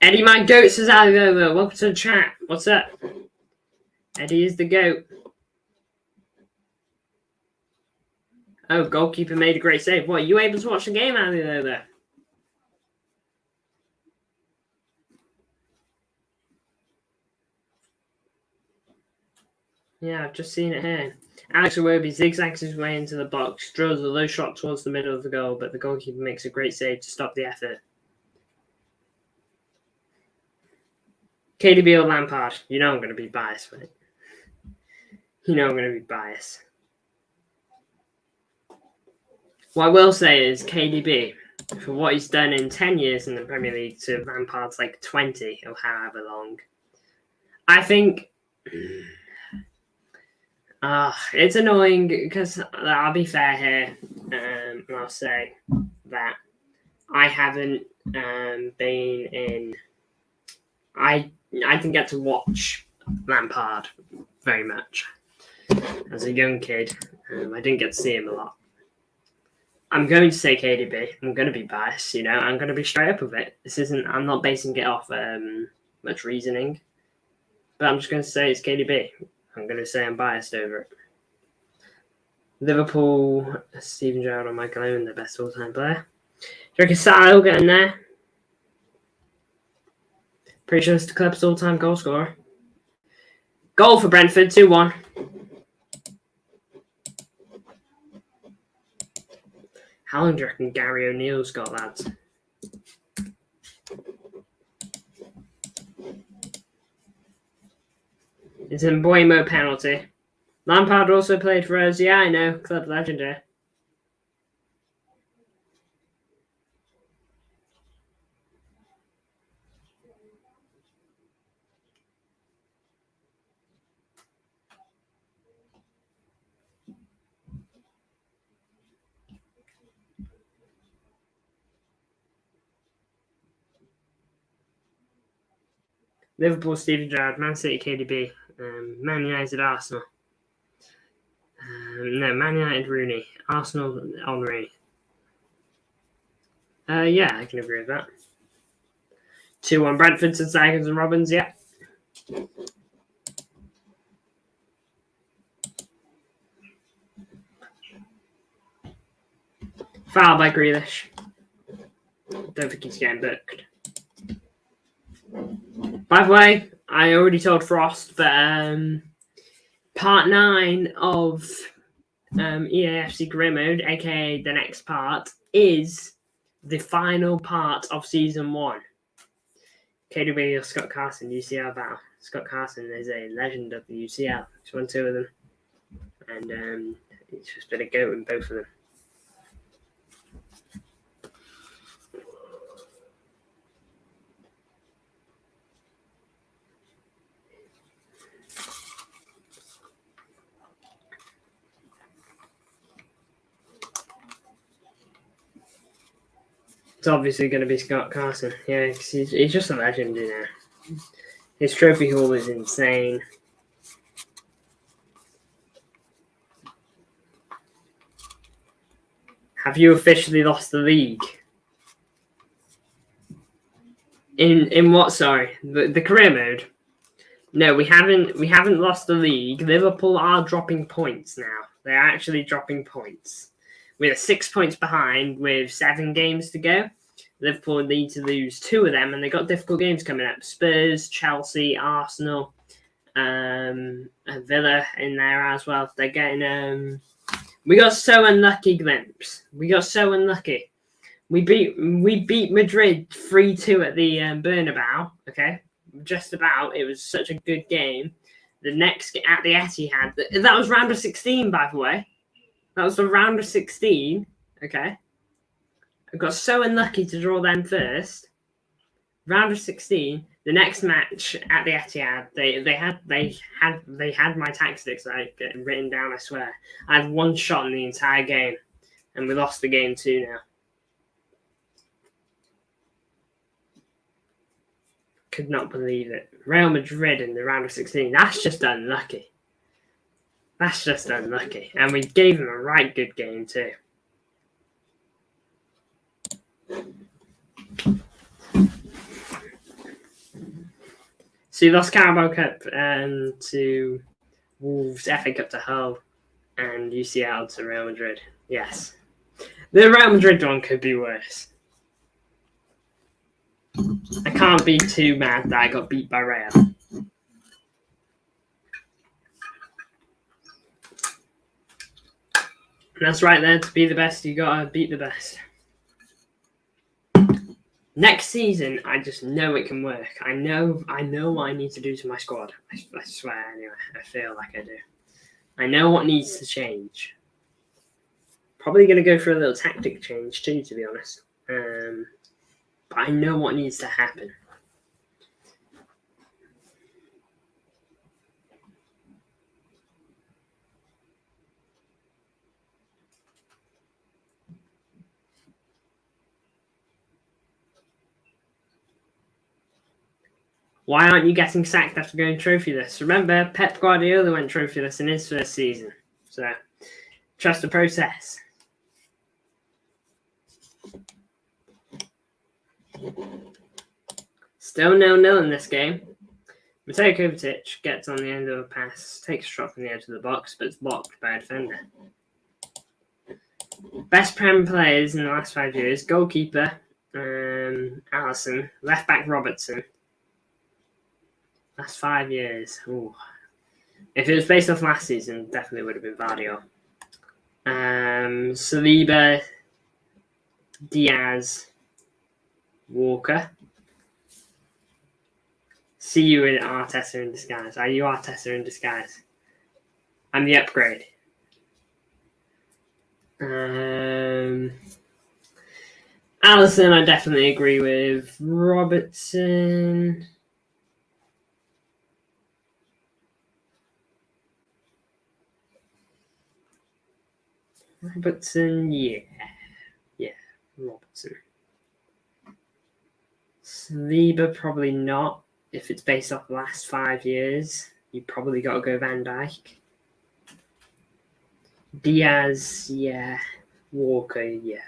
Eddie, my goat, says over. Welcome to the chat. What's up? Eddie is the goat. Oh, goalkeeper made a great save. What, are you able to watch the game, Ali, over? Yeah, I've just seen it here. Alex Iwobi zigzags his way into the box, drills a low shot towards the middle of the goal, but the goalkeeper makes a great save to stop the effort. KDB or Lampard? You know I'm going to be biased, mate. You know I'm going to be biased. What I will say is KDB, for what he's done in 10 years in the Premier League to Lampard's like 20 or however long, I think it's annoying because I'll be fair here, and I'll say that I haven't been in. I didn't get to watch Lampard very much as a young kid. I didn't get to see him a lot. I'm going to say KDB. I'm going to be biased, you know. I'm going to be straight up with it. I'm not basing it off much reasoning, but I'm just going to say it's KDB. I'm going to say I'm biased over it. Liverpool, Steven Gerrard or Michael Owen, the best all-time player. Do you reckon Salah will get in there? Pretty sure it's the club's all-time goal scorer. Goal for Brentford, 2-1. How long do you reckon Gary O'Neill's got, lads? It's a Mbuemo penalty. Lampard also played for us. Yeah, I know. Club legend here. Liverpool, Steven Gerrard. Man City, KDB. Man United, Arsenal. No, Man United, Rooney. Arsenal, Henry. Yeah, I can agree with that. 2-1 Brentford, St. Zygons and Robbins, yeah. Foul by Grealish. Don't think he's getting booked. By the way, I already told Frost, but part 9 of EAFC Career Mode, aka the next part, is the final part of Season 1. KDB or Scott Carson, UCL Val. Scott Carson is a legend of the UCL. He's won 2 of them. And he's just been a goat in both of them. It's obviously going to be Scott Carson. Yeah, cause he's just a legend, you know. His trophy haul is insane. Have you officially lost the league? In what? Sorry, the career mode. No, we haven't lost the league. Liverpool are dropping points now. They're actually dropping points. We're 6 points behind with 7 games to go. Liverpool need to lose 2 of them, and they got difficult games coming up. Spurs, Chelsea, Arsenal, and Villa in there as well. They're getting. We got so unlucky, Glimps. We got so unlucky. We beat Madrid 3-2 at the Bernabeu. Okay, just about. It was such a good game. The next at the Etihad. That was round of 16, by the way. That was the round of 16. Okay. I got so unlucky to draw them first. Round of 16. The next match at the Etihad, they had my tactics like written down. I swear, I had one shot in the entire game, and we lost the game 2 now. Could not believe it. Real Madrid in the round of 16. That's just unlucky. That's just unlucky, and we gave them a right good game too. So you lost Carabao Cup to Wolves, FA Cup to Hull, and UCL to Real Madrid. Yes. The Real Madrid one could be worse. I can't be too mad that I got beat by Real. That's right there. To be the best, you gotta beat the best. Next season, I just know it can work. I know what I need to do to my squad. I swear, anyway. I feel like I do. I know what needs to change. Probably going to go for a little tactic change too, to be honest. But I know what needs to happen. Why aren't you getting sacked after going trophyless? Remember, Pep Guardiola went trophyless in his first season. So, trust the process. Still 0-0 in this game. Mateo Kovacic gets on the end of a pass, takes a shot from the edge of the box, but it's blocked by a defender. Best Prem players in the last 5 years: goalkeeper, Alisson, left back Robertson. Last 5 years. Ooh. If it was based off last season, definitely would have been Vardio. Saliba, Diaz, Walker. See you in Arteta in disguise. Are you Arteta in disguise? I'm the upgrade. Alisson, I definitely agree with. Robertson. Yeah. Yeah, Robertson. Saliba, probably not. If it's based off the last 5 years, you probably got to go Van Dijk. Diaz, yeah. Walker, yeah.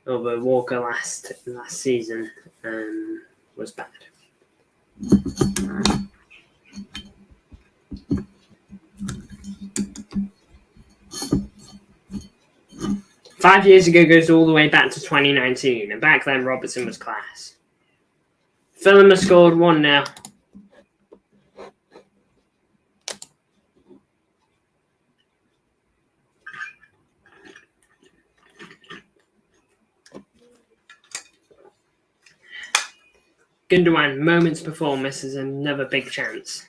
Although Walker last season was bad. Five years ago goes all the way back to 2019, and back then Robertson was class. Fulham has scored 1-0. Gundogan, moments before, misses another big chance.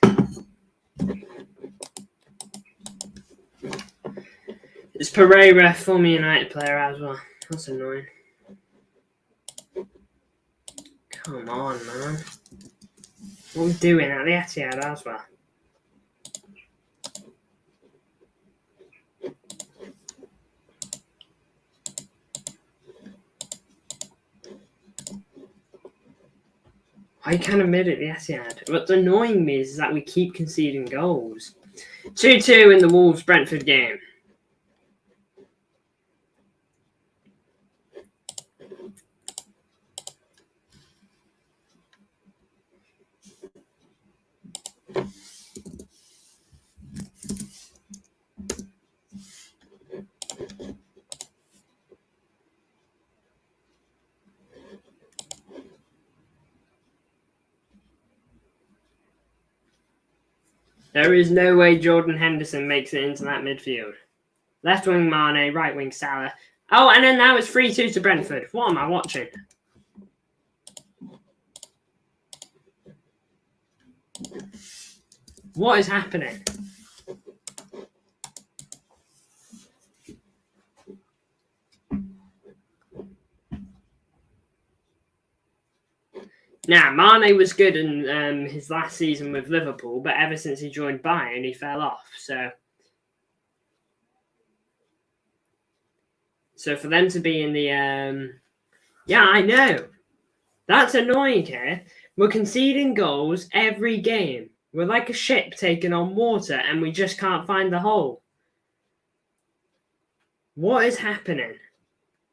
It's Pereira, former United player as well. That's annoying. Come on, man. What are we doing at the Etihad as well? I kind of made it the Etihad. What's annoying me is that we keep conceding goals. 2-2 in the Wolves-Brentford game. There is no way Jordan Henderson makes it into that midfield. Left wing Mane, right wing Salah. Oh, and then now it's 3-2 to Brentford. What am I watching? What is happening? Now, Mane was good in his last season with Liverpool, but ever since he joined Bayern, he fell off. So for them to be in the yeah, I know. That's annoying here. We're conceding goals every game. We're like a ship taking on water and we just can't find the hole. What is happening?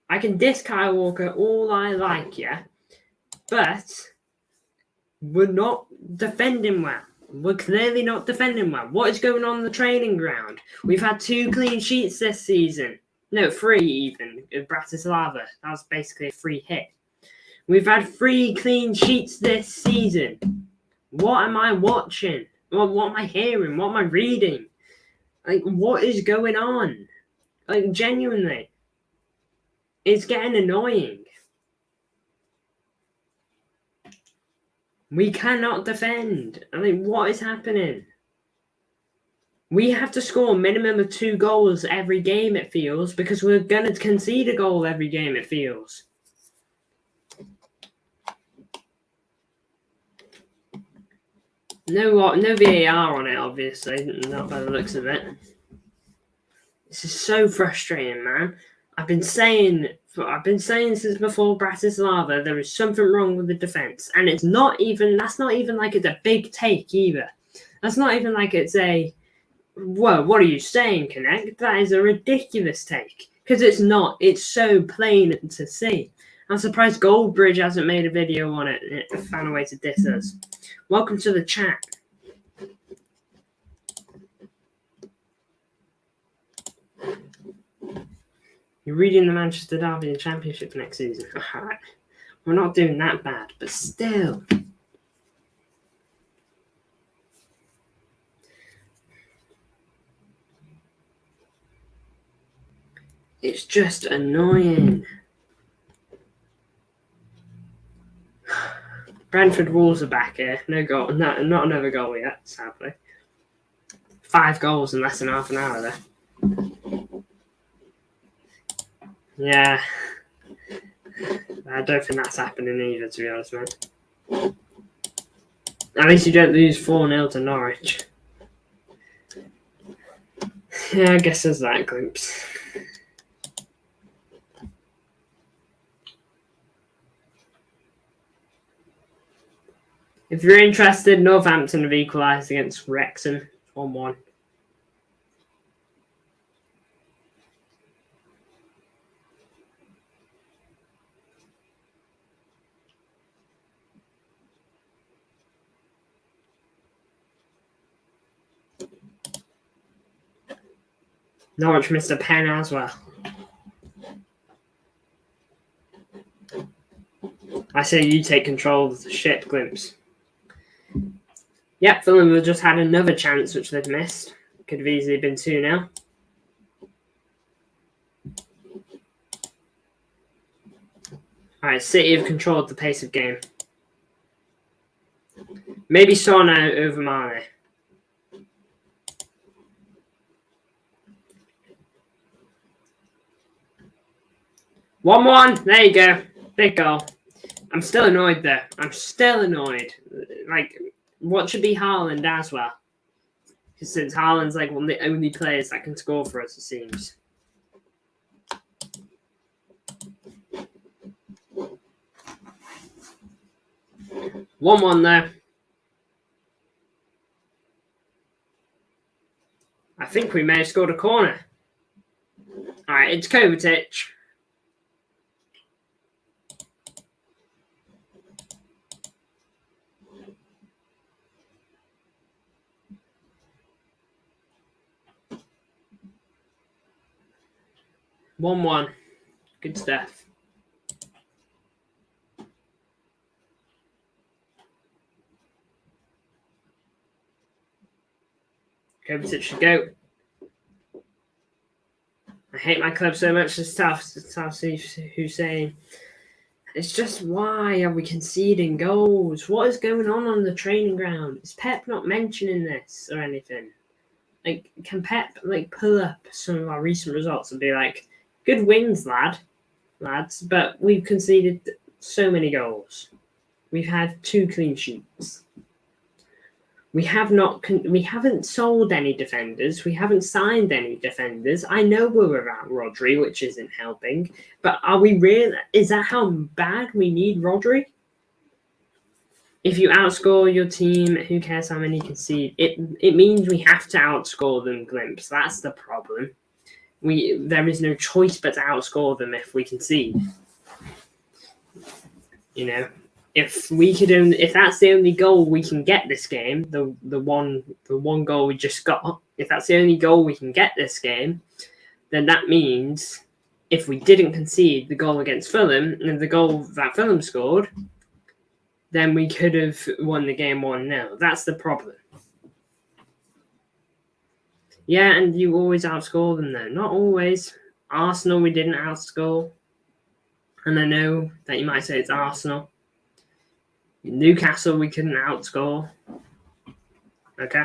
I can diss Kyle Walker all I like, yeah? But we're not defending well. We're clearly not defending well. What is going on the training ground? We've had 2 clean sheets this season. No, 3 even, in Bratislava. That was basically a free hit. We've had 3 clean sheets this season. What am I watching? What am I hearing? What am I reading? Like, what is going on? Like, genuinely. It's getting annoying. We cannot defend. I mean, what is happening? We have to score a minimum of 2 goals every game, it feels, because we're going to concede a goal every game, it feels. No VAR on it, obviously, not by the looks of it. This is so frustrating, man. I've been saying since before Bratislava there is something wrong with the defense, and that's not even like it's a big take either. That's not even like it's a, whoa, what are you saying, Connect? That is a ridiculous take, because it's not. It's so plain to see. I'm surprised Goldbridge hasn't made a video on it. It found a way to diss us. Welcome to the chat. You're reading the Manchester Derby Championship next season. Alright. We're not doing that bad, but still. It's just annoying. Brentford Wolves are back here. No goal. Not another goal yet, sadly. 5 goals in less than half an hour there. Yeah. I don't think that's happening either, to be honest, man. At least you don't lose 4-0 to Norwich. Yeah, I guess there's that glimpse. If you're interested, Northampton have equalised against Wrexham 1-1. Norwich missed a pen as well. I say you take control of the ship, Glimpse. Yep, Fulham have just had another chance which they've missed. Could have easily been 2-0. Alright, City have controlled the pace of game. Maybe Son over Mane. One. There you go. Big goal. I'm still annoyed though. I'm still annoyed. Like, what should be Haaland as well? Because since Haaland's like one of the only players that can score for us, it seems. One there. I think we may have scored a corner. Alright, it's Kovacic. One. Good stuff. Kovacic should go. I hate my club so much. It's tough. Hussein. It's just, why are we conceding goals? What is going on the training ground? Is Pep not mentioning this or anything? Like, can Pep pull up some of our recent results and be like, good wins, lads, but we've conceded so many goals. we've had 2 clean sheets. We haven't sold any defenders. We haven't signed any defenders. I know we're without Rodri, which isn't helping. But are we really? Is that how bad we need Rodri? If you outscore your team, who cares how many you concede? It means we have to outscore them, Glimpse. That's the problem. There is no choice but to outscore them if we concede. You know, if that's the only goal we can get this game, the one goal we just got, if that's the only goal we can get this game, then that means if we didn't concede the goal against Fulham and the goal that Fulham scored, then we could have won the game 1-0. That's the problem. Yeah, and you always outscore them though. Not always. Arsenal we didn't outscore. And I know that you might say it's Arsenal. Newcastle we couldn't outscore. Okay.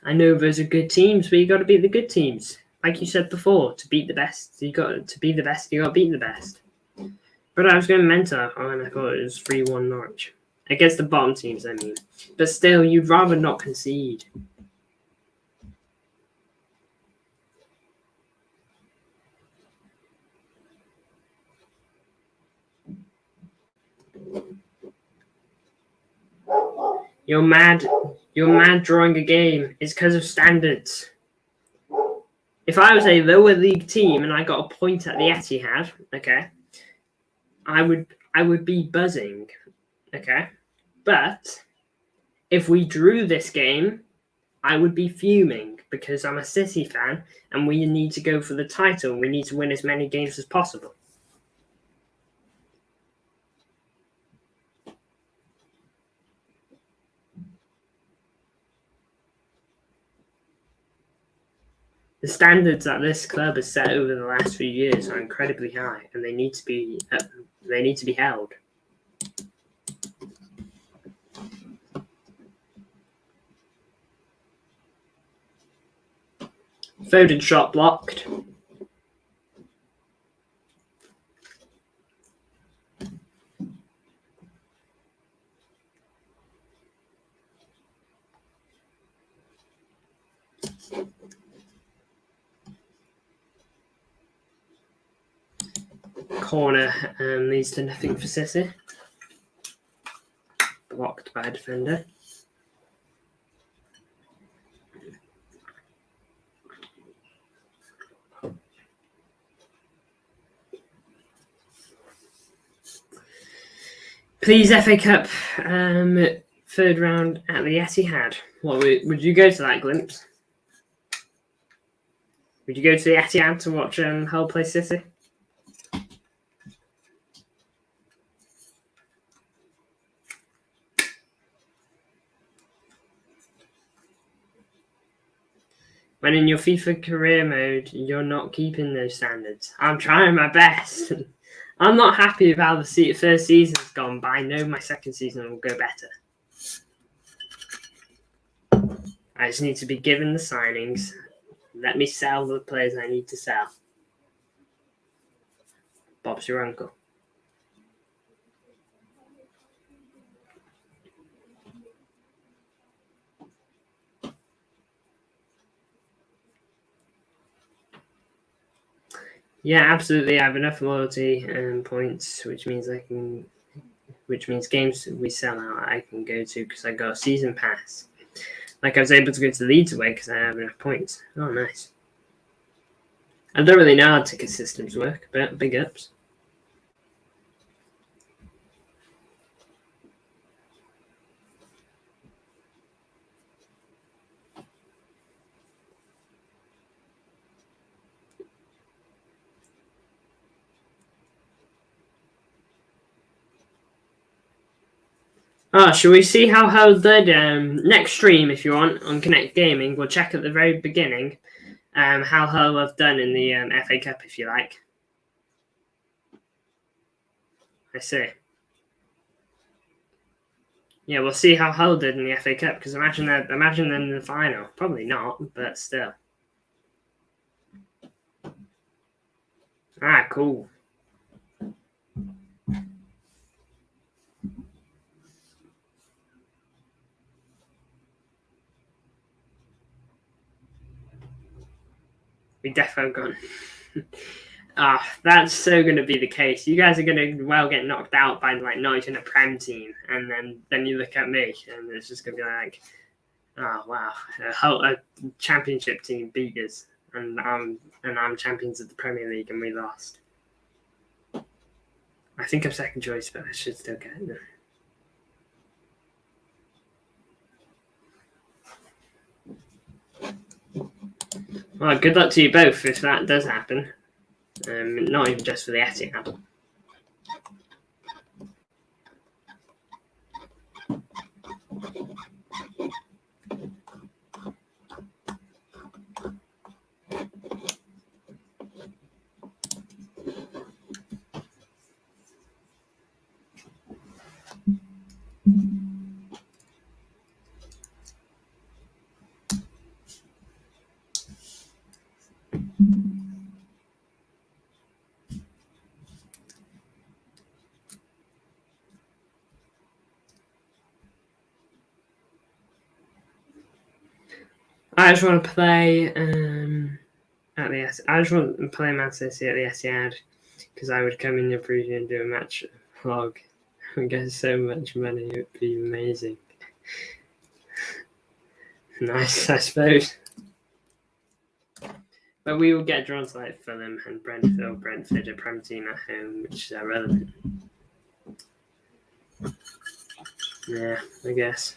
I know those are good teams, but you got to beat the good teams. Like you said before, to beat the best, you got to be the best. You got to beat the best. But I was going mental when I thought it was 3-1 Norwich against the bottom teams. I mean, but still, you'd rather not concede. You're mad. You're mad drawing a game. It's because of standards. If I was a lower league team and I got a point at the Etihad, okay, I would be buzzing, okay? But if we drew this game, I would be fuming because I'm a City fan and we need to go for the title. We need to win as many games as possible. The standards that this club has set over the last few years are incredibly high, and they need to be held. Foden shot blocked. Corner leads to nothing for City. Blocked by a defender. Please, FA Cup, third round at the Etihad. What would you go to that, Glimpse? Would you go to the Etihad to watch Hull play City? When in your FIFA career mode, you're not keeping those standards. I'm trying my best. I'm not happy with how the first season's gone, but I know my second season will go better. I just need to be given the signings. Let me sell the players I need to sell. Bob's your uncle. Yeah, absolutely. I have enough loyalty points, which means games we sell out I can go to because I got a season pass. Like I was able to go to Leeds away because I have enough points. Oh, nice. I don't really know how ticket systems work, but big ups. Shall we see how Hull did next stream if you want on Connect Gaming? We'll check at the very beginning how Hull have done in the FA Cup if you like. I see. Yeah, we'll see how Hull did in the FA Cup because imagine them in the final. Probably not, but still. Cool. We defo gone. That's so going to be the case. You guys are going to get knocked out by like not even a Prem team, and then you look at me, and it's just going to be like, oh wow, a championship team beat us, and I'm champions of the Premier League, and we lost. I think I'm second choice, but I should still get it. Well, good luck to you both if that does happen. Not even just for the Etihad. I just want to play at the I just want to play Man City at the Etihad because I would come in the preview and do a match vlog and get so much money. It would be amazing. Nice, I suppose. But we will get drawn to like Fulham and Brentford, a Prem team at home, which is irrelevant. Yeah, I guess.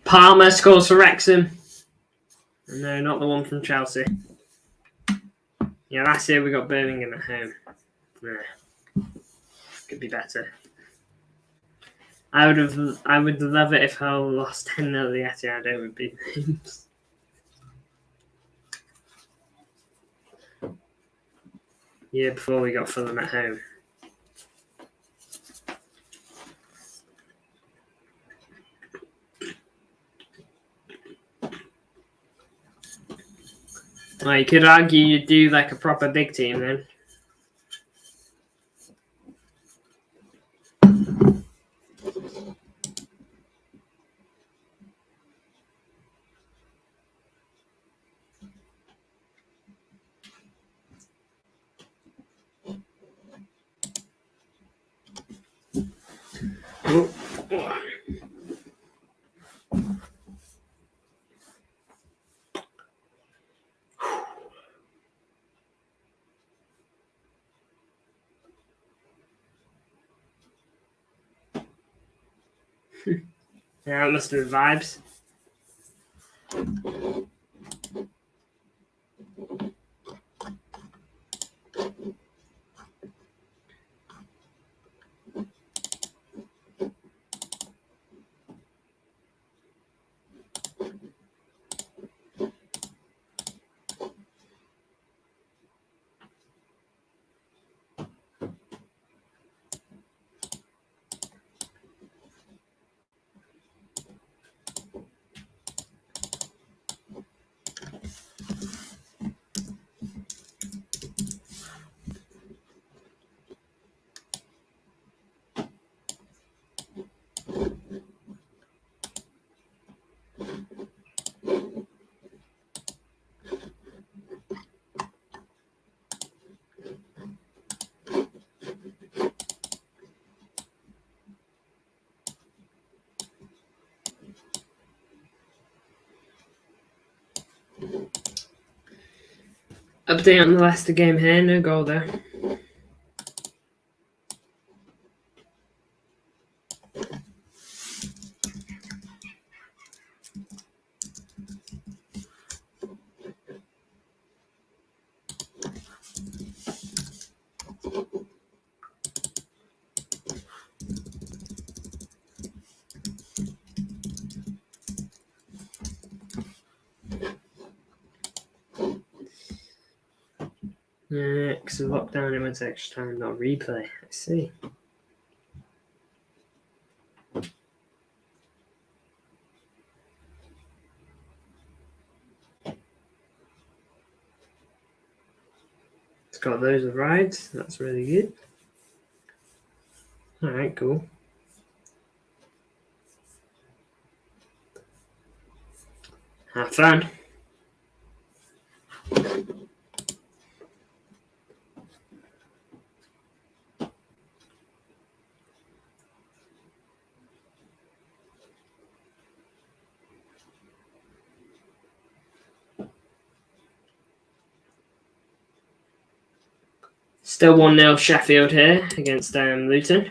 Palmer scores for Wrexham. No, not the one from Chelsea. Yeah, last year we got Birmingham at home. Yeah. Could be better. I would love it if Hull lost 10-0 at the Etihad. It would be names. Year before we got Fulham at home. Well, you could argue you'd do like a proper big team then. Yeah, it must have been vibes. Update on the Leicester game here. No goal there. Yeah, because of lockdown, it went to extra time, not replay. I see. It's got those rides. That's really good. Alright, cool. Have fun. Still 1-0 Sheffield here against Luton.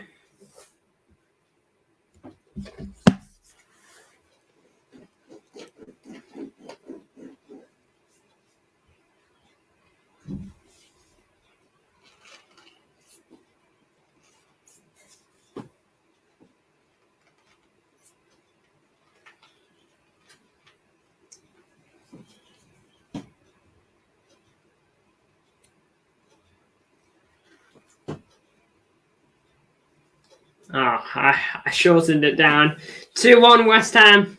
Oh, I shortened it down. 2-1 West Ham.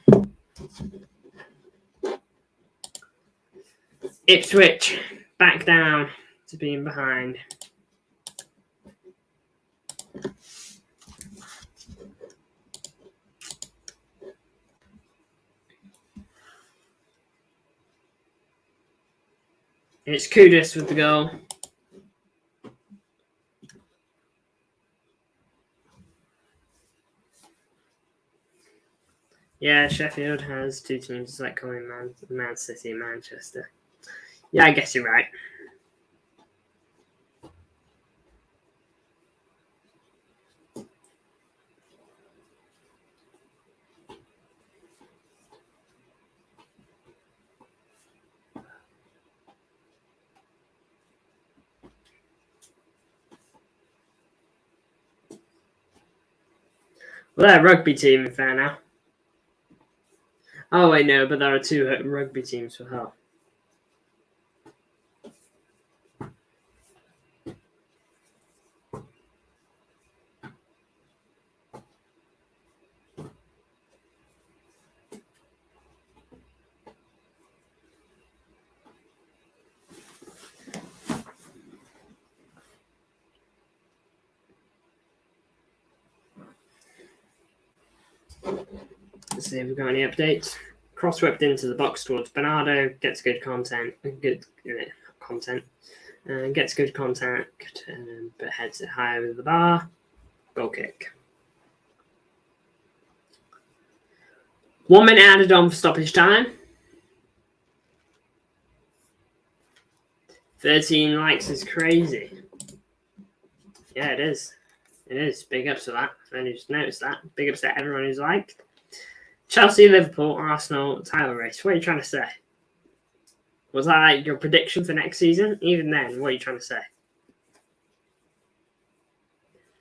Ipswich back down to being behind. It's Kudus with the goal. Yeah, Sheffield has two teams. It's like calling Man City and Manchester. Yeah, I guess you're right. Well, they're a rugby team, in fair now. Oh, wait, no, but there are two rugby teams for Hull. Let's see if we've got any updates. Cross-whipped into the box towards Bernardo, gets good content, gets good contact, but heads it high over the bar. Goal kick. 1 minute added on for stoppage time. 13 likes is crazy. Yeah, it is. It is. Big ups to that. I only just noticed that. Big ups to everyone who's liked. Chelsea, Liverpool, Arsenal title race. What are you trying to say? Was that like your prediction for next season? Even then, what are you trying to say?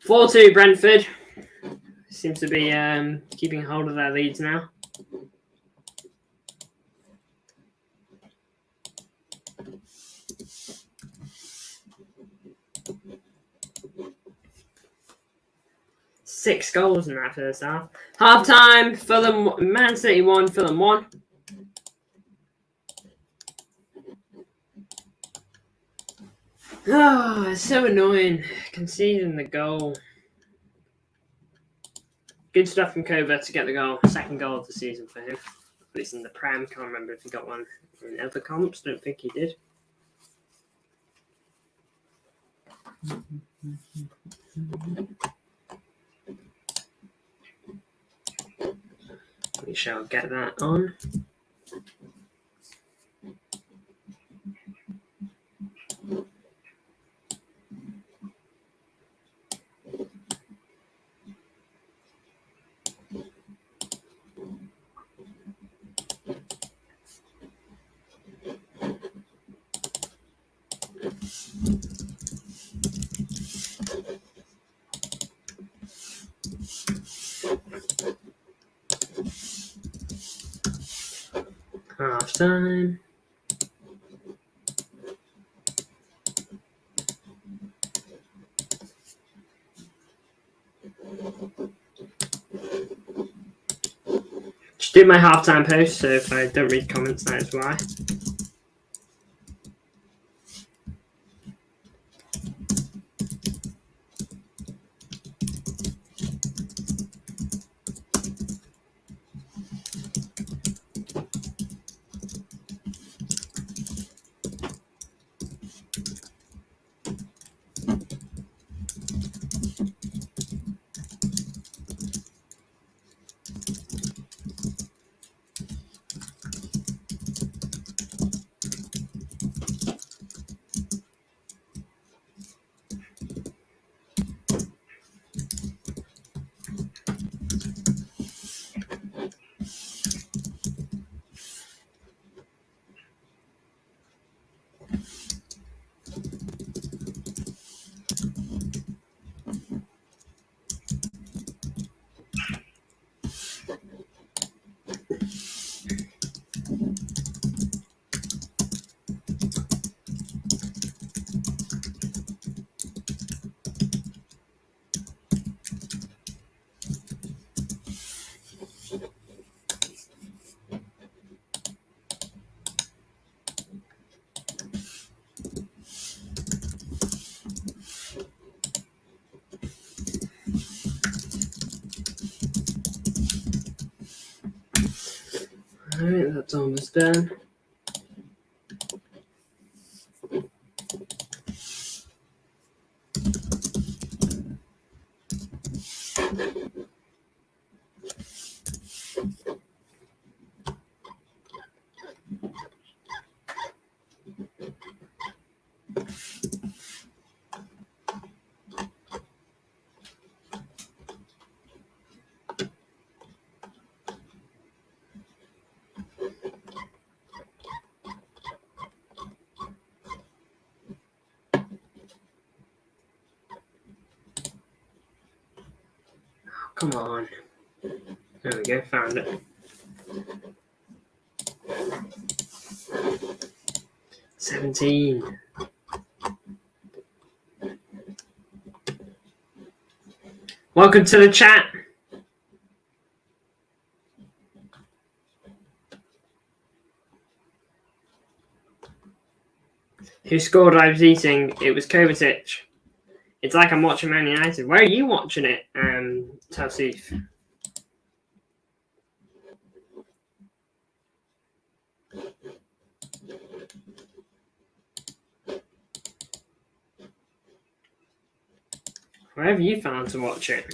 4-2 Brentford. Seems to be keeping hold of their leads now. Six goals in that first half. Half time, Fulham, Man City 1, Fulham 1. Oh, it's so annoying. Conceding the goal. Good stuff from Kova to get the goal. Second goal of the season for him. At least in the Prem. Can't remember if he got one in other comps. Don't think he did. We shall get that on. Half time. Just do my halftime post, so if I don't read comments, that is why. Alright, that's almost done. Come on. There we go, found it. 17. Welcome to the chat. Who scored? I was eating. It was Kovacic. It's like I'm watching Man United. Where are you watching it, Tausif? Where have you found to watch it?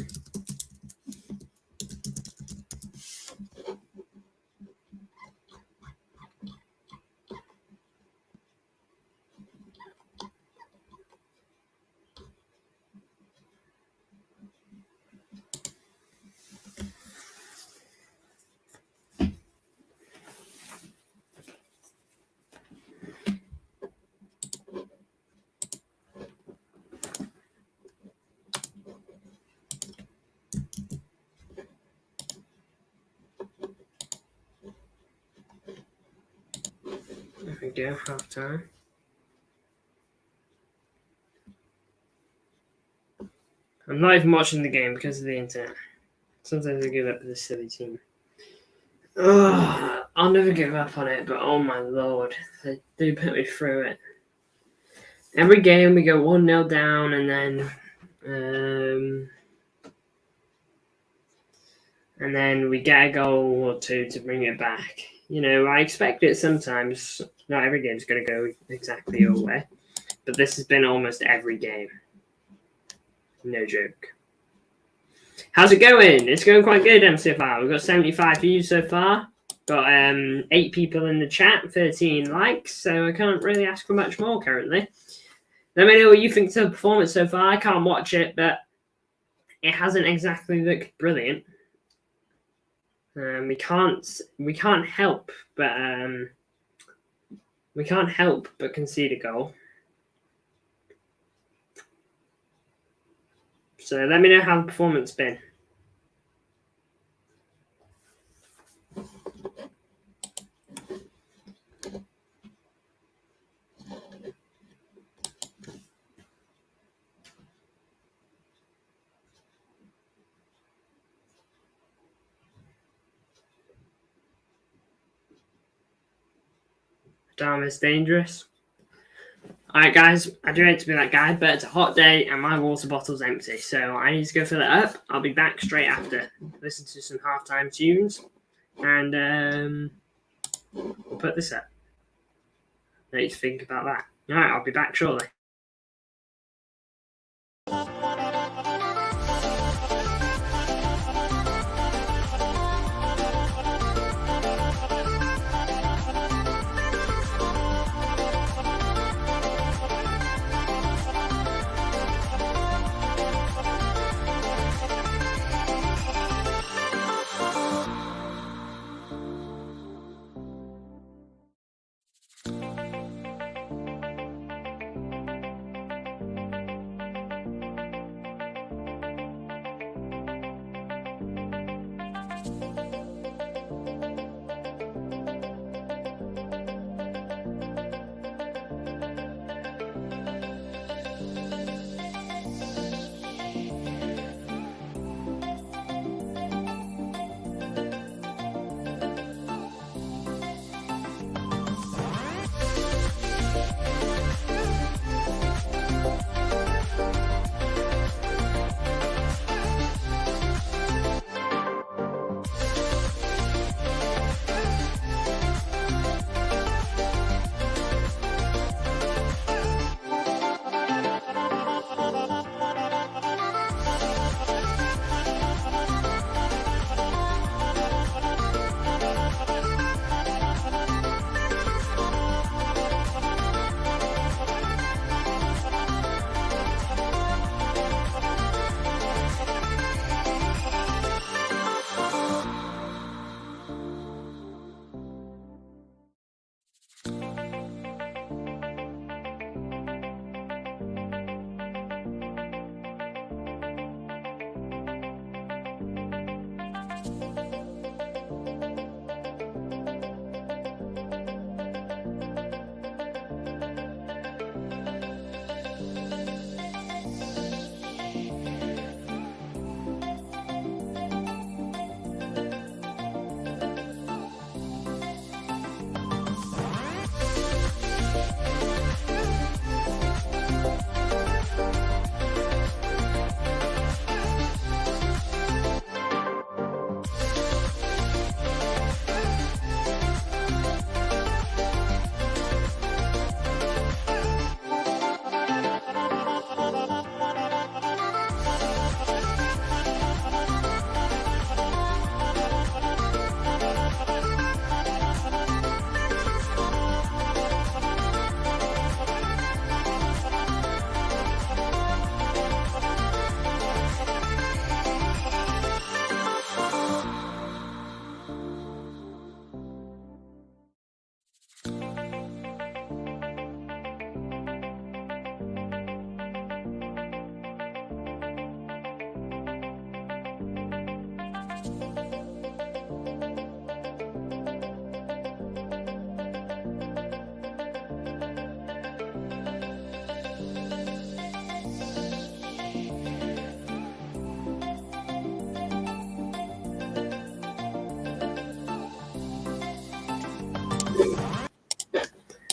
There we go, half time. I'm not even watching the game because of the internet. Sometimes I give up with this silly team. I'll never give up on it, but oh my lord, they do put me through it. Every game we go 1-0 down, and then we get a goal or two to bring it back. You know, I expect it sometimes. Not every game's going to go exactly your way, but this has been almost every game. No joke. How's it going? It's going quite good, MCFR. We've got 75 views so far. Got 8 people in the chat, 13 likes, so I can't really ask for much more currently. Let me know what you think of the performance so far. I can't watch it, but it hasn't exactly looked brilliant. We can't help but concede a goal. So let me know how the performance been. Damn, it's dangerous. Alright guys, I do hate to be that guy, but it's a hot day and my water bottle's empty, so I need to go fill it up. I'll be back straight after. Listen to some halftime tunes, and we'll put this up. I need to think about that. Alright, I'll be back shortly.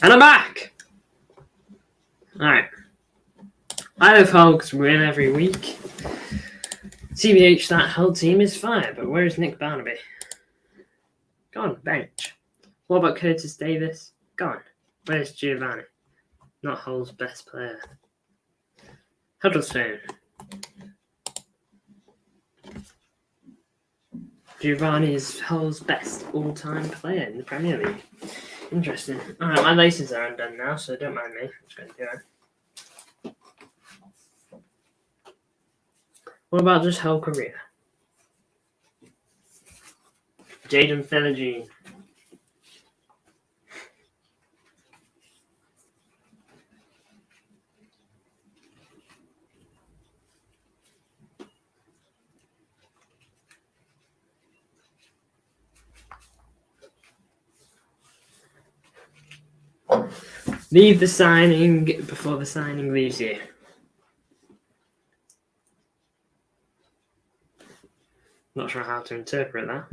And I'm back! Alright. I have Hulks win every week. CBH, that whole team is fire, but where is Nick Barnaby? Gone, bench. What about Curtis Davis? Gone. Where's Giovanni? Not Hull's best player. Huddlestone. Giovanni is Hull's best all-time player in the Premier League. Interesting. Alright, my laces are undone now, so don't mind me. I'm just going to do it. What about just Hull career? Jaden Philogene. Leave the signing before the signing leaves you. Not sure how to interpret that.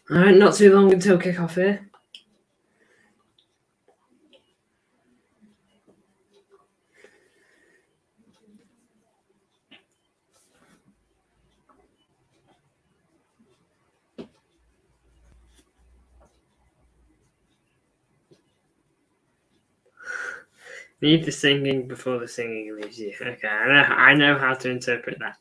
Alright, not too long until kick-off here. Leave the singing before the singing leaves you. Okay, I know how to interpret that.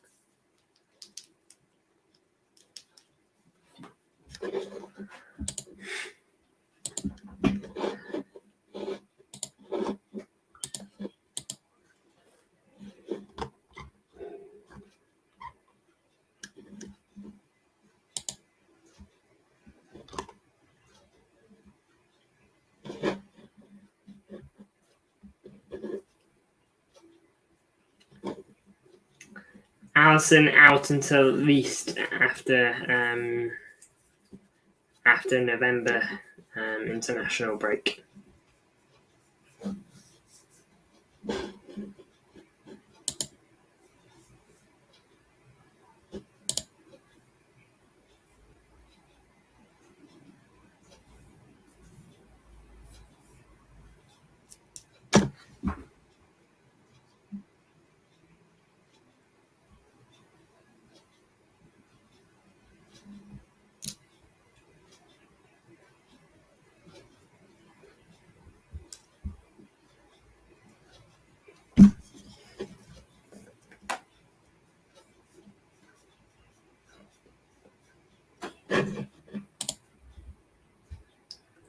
Allison out until at least after November international break.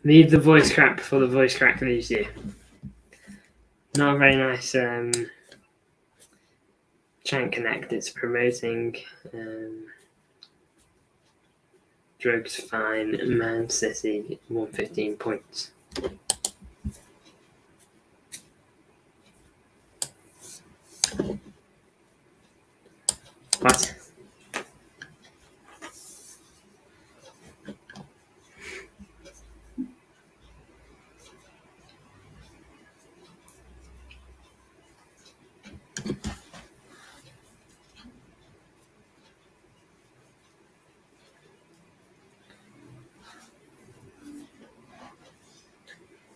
Leave the voice crack before the voice crack leaves you. Not a very nice Chant Connect. It's promoting drugs fine Man City 115 points. What?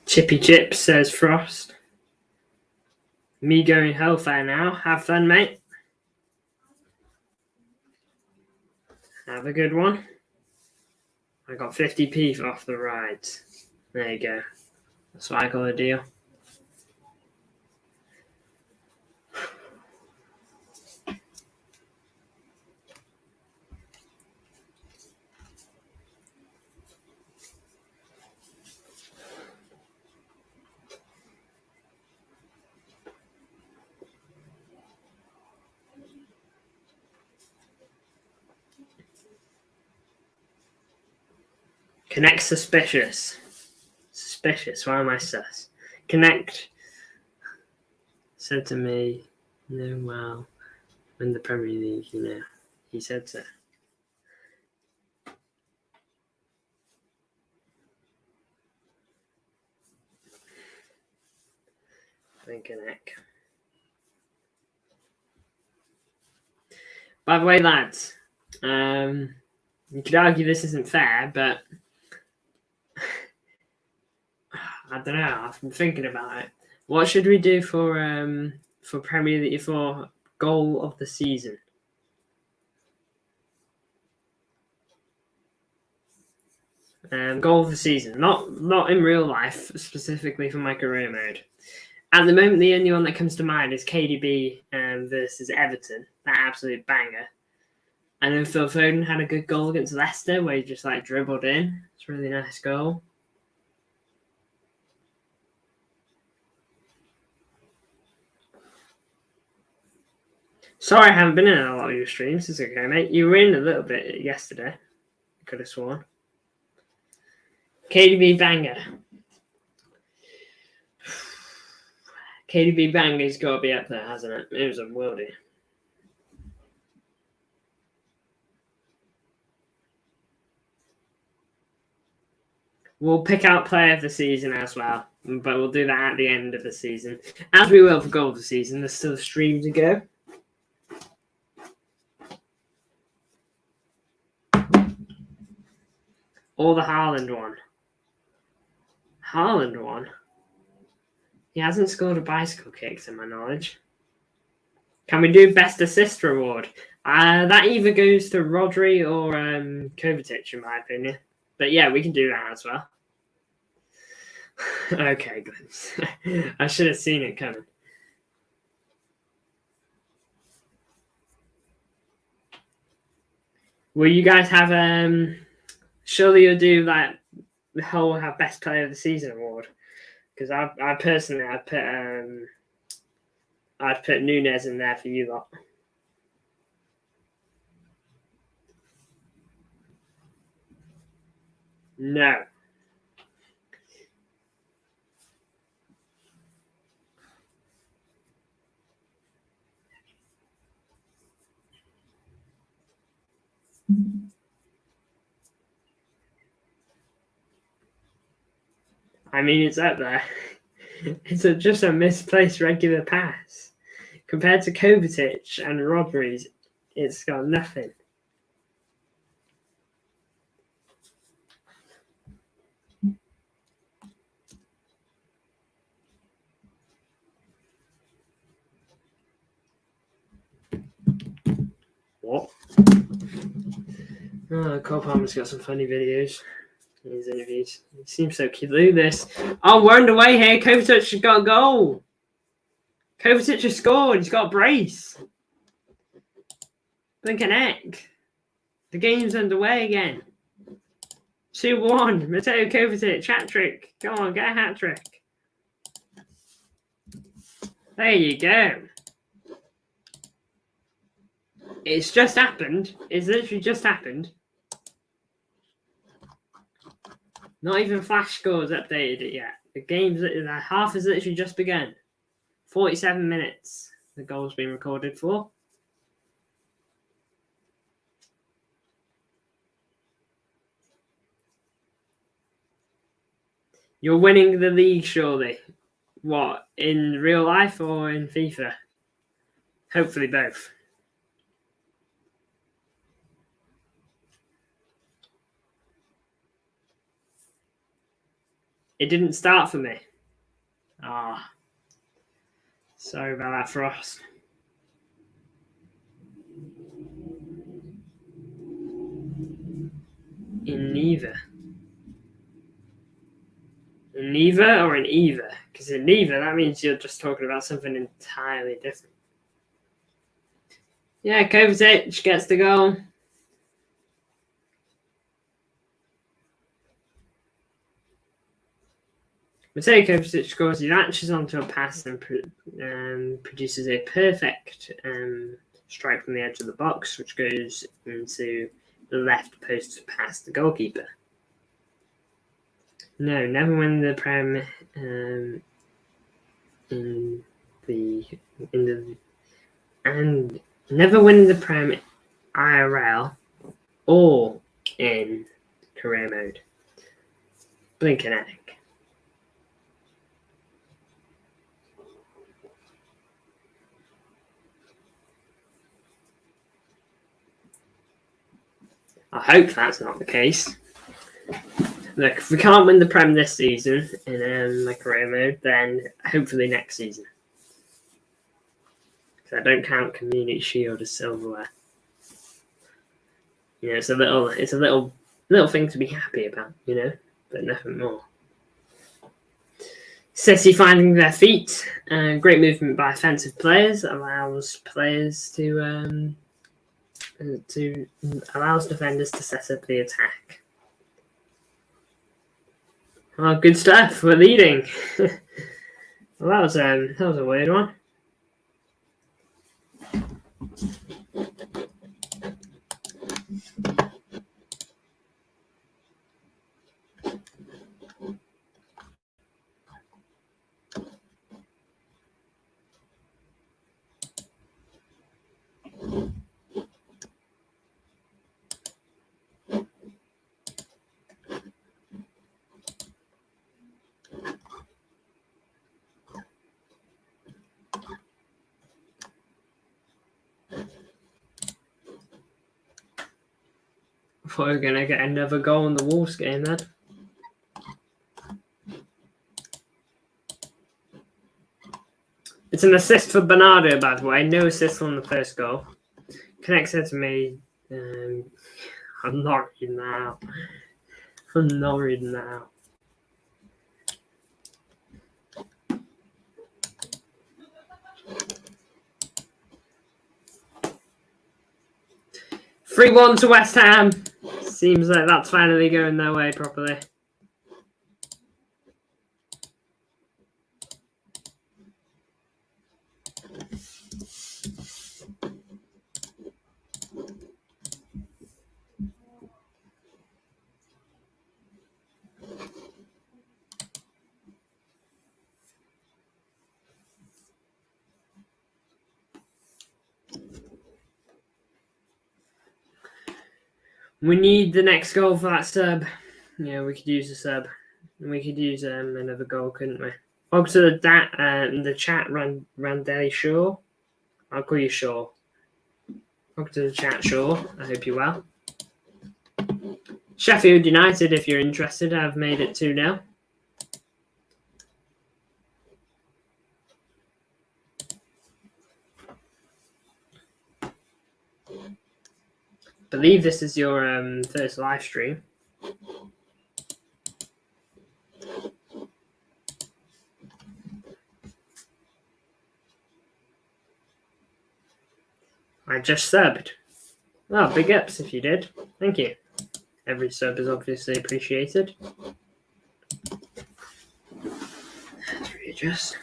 Chippy Chip says Frost. Me going hellfire now. Have fun, mate. Have a good one. I got 50p off the rides. There you go. That's what I call a deal. Connect suspicious. Suspicious. Why am I sus? Connect said to me, no, well, in the Premier League, you know. He said so. Connect. By the way, lads, You could argue this isn't fair, but I don't know. I've been thinking about it. What should we do for Premier League for goal of the season? Goal of the season, not in real life, specifically for my career mode. At the moment, the only one that comes to mind is KDB versus Everton, that absolute banger. And then Phil Foden had a good goal against Leicester where he just like dribbled in. It's a really nice goal. Sorry I haven't been in a lot of your streams. It's okay, mate. You were in a little bit yesterday. I could have sworn. KDB banger. KDB banger's got to be up there, hasn't it? It was a worldie. We'll pick out player of the season as well, but we'll do that at the end of the season. As we will for goal of the season, there's still a stream to go. Or the Haaland one. Haaland one? He hasn't scored a bicycle kick, to my knowledge. Can we do best assist reward? That either goes to Rodri or Kovacic, in my opinion. But yeah, we can do that as well. Okay, good. I should have seen it coming. Will you guys have surely you'll do like the whole have best player of the season award? Because I personally I'd put Nunez in there for you lot. No. I mean, it's up there. It's just a misplaced regular pass. Compared to Kovacic and Rodri's, it's got nothing. What? Oh, Cole Palmer's got some funny videos in his interviews. He seems so cute. Look at this. Oh, we're underway here. Kovacic has got a goal. Kovacic has scored. He's got a brace. Blink an egg. The game's underway again. 2-1. Mateo Kovacic, hat-trick. Come on, get a hat-trick. There you go. It's just happened. It's literally just happened. Not even Flash Scores updated it yet. The half has literally just begun. 47 minutes the goal's been recorded for. You're winning the league, surely. What, in real life or in FIFA? Hopefully both. It didn't start for me. Sorry about that, Frost. In neither. In neither or in either? Because in neither, that means you're just talking about something entirely different. Yeah, Kovacic gets the goal. Mateo Kovacic scores. He latches onto a pass and produces a perfect strike from the edge of the box, which goes into the left post past the goalkeeper. No, never win the Prem and never win the Prem IRL or in career mode. Blink an egg. I hope that's not the case. Look, if we can't win the Prem this season in my career mode, then hopefully next season. Because I don't count Community Shield as silverware. You know, it's a little thing to be happy about, you know, but nothing more. City finding their feet. Great movement by offensive players allows players allows defenders to set up the attack. Oh, good stuff. We're leading. Well, that was a weird one. I thought we were going to get another goal in the Wolves game then. It's an assist for Bernardo, by the way. No assist on the first goal. Connects it to me. I'm not reading that out. I'm not reading that out. (3-1) to West Ham. Seems like that's finally going their way properly. We need the next goal for that sub. Yeah, we could use a sub. We could use another goal, couldn't we? Welcome to the chat, Randelli Shaw. I'll call you Shaw. Welcome to the chat, Shaw. I hope you're well. Sheffield United, if you're interested, have made it 2-0. I believe this is your first live stream. I just subbed. Well, big ups if you did. Thank you. Every sub is obviously appreciated. Let's readjust.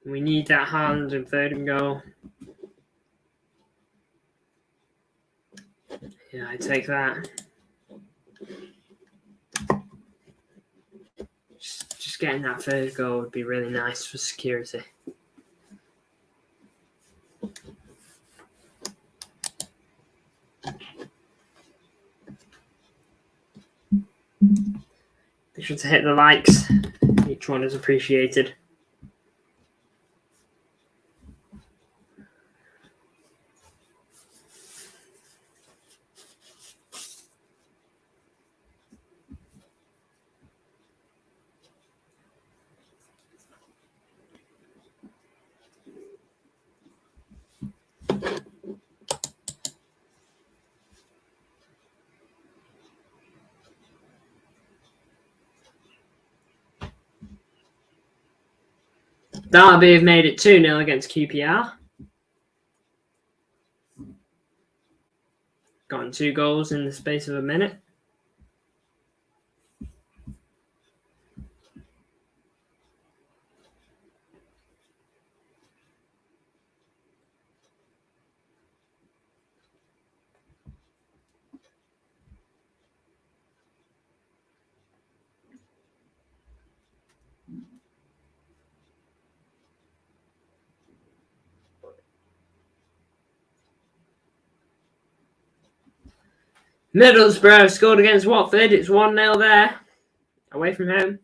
We need that Haaland and third goal. Yeah, I take that. Just getting that third goal would be really nice for security. Be sure to hit the likes. Each one is appreciated. Derby have made it 2-0 against QPR. Gotten 2 goals in the space of a minute. Middlesbrough scored against Watford. It's 1-0 there. Away from home.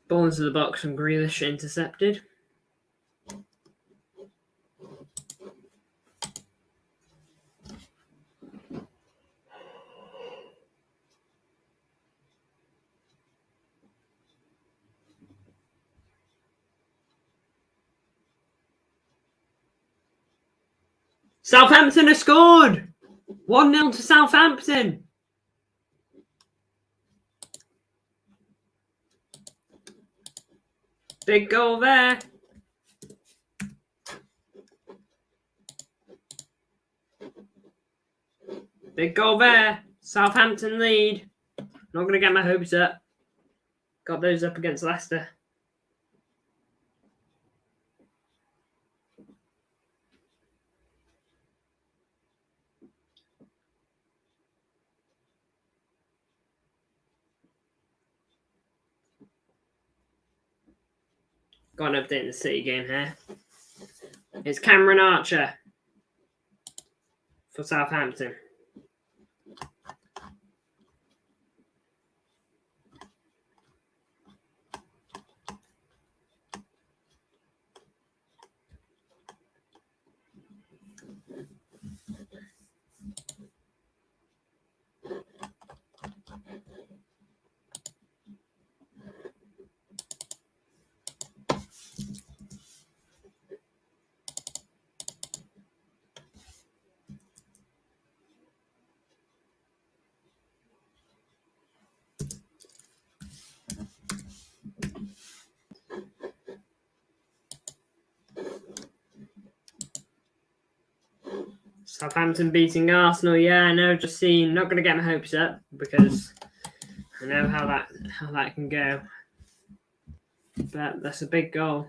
Ball into the box from Grealish, intercepted. Southampton have scored! 1-0 to Southampton. Big goal there. Big goal there. Southampton lead. Not going to get my hopes up. Got those up against Leicester. Got an update in the City game here. It's Cameron Archer for Southampton. Southampton beating Arsenal. Yeah, I know. Just seen. Not going to get my hopes up because I know how that can go. But that's a big goal.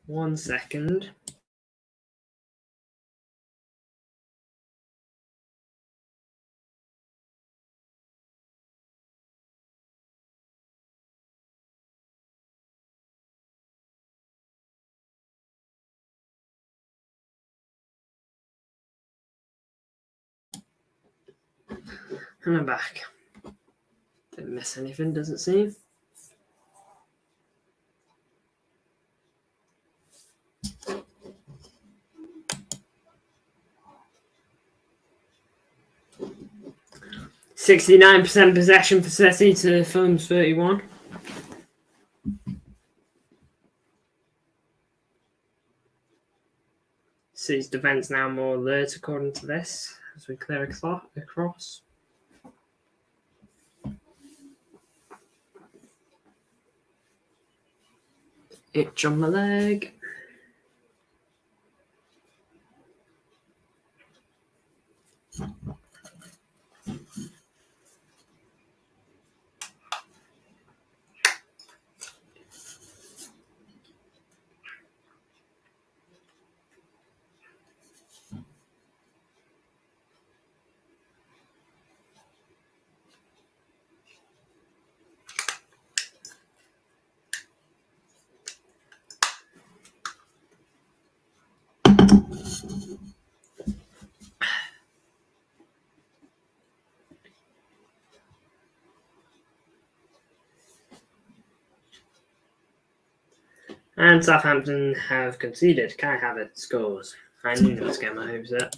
One second. And I'm back. Didn't miss anything, doesn't seem. %69% possession for City to Fulham's 31%. City's defence now more alert according to this as we clear across. Itch on my leg. And Southampton have conceded. Kai Havertz scores. I knew not to get my hopes up.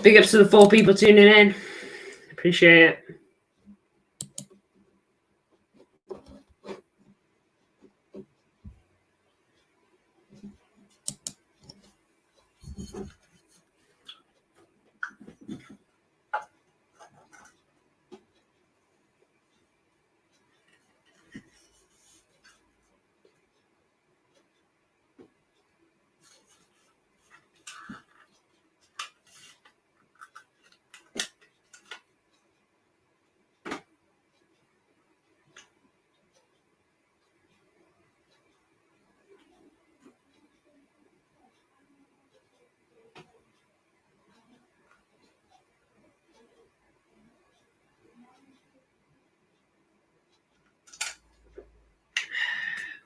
Big ups to the 4 people tuning in. Appreciate it.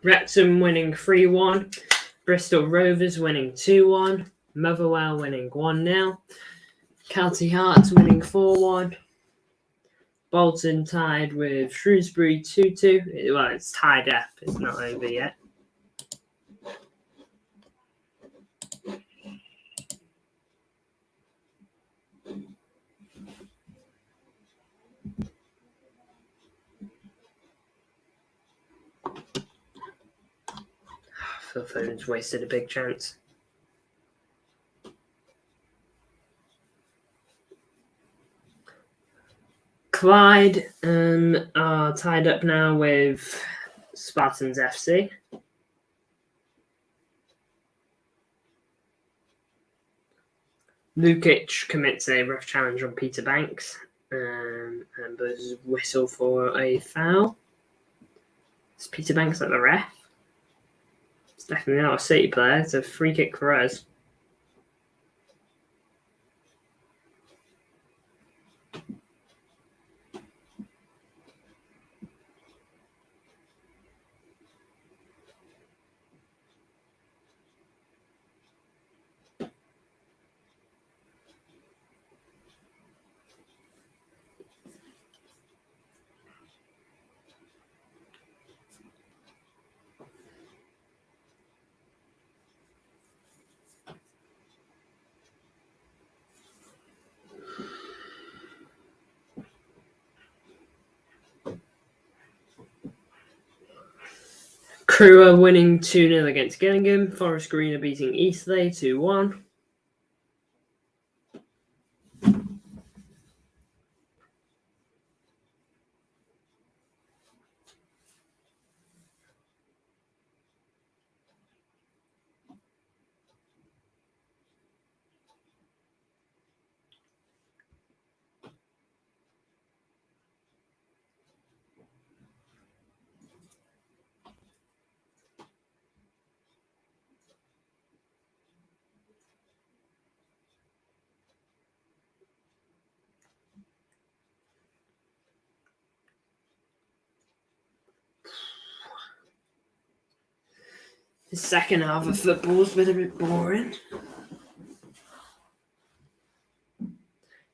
Wrexham winning 3-1. Bristol Rovers winning 2-1. Motherwell winning 1-0. County Hearts winning 4-1. Bolton tied with Shrewsbury 2-2. Well, it's tied up. It's not over yet. Phil Foden's wasted a big chance. Clyde are tied up now with Spartans FC. Lukic commits a rough challenge on Peter Banks and there's a whistle for a foul. Is Peter Banks like the ref? It's definitely not a City player. It's a free kick for us. Crewe are winning 2-0 against Gillingham. Forest Green are beating Eastleigh 2-1. The second half of football's been a bit boring.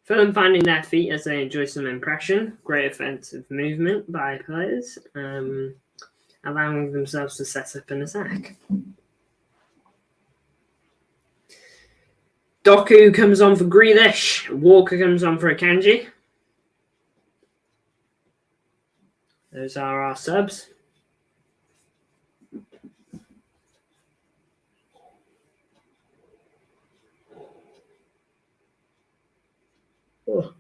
Fulham finding their feet as they enjoy some impression. Great offensive movement by players, allowing themselves to set up an attack. Doku comes on for Grealish. Walker comes on for Akanji. Those are our subs. Oh.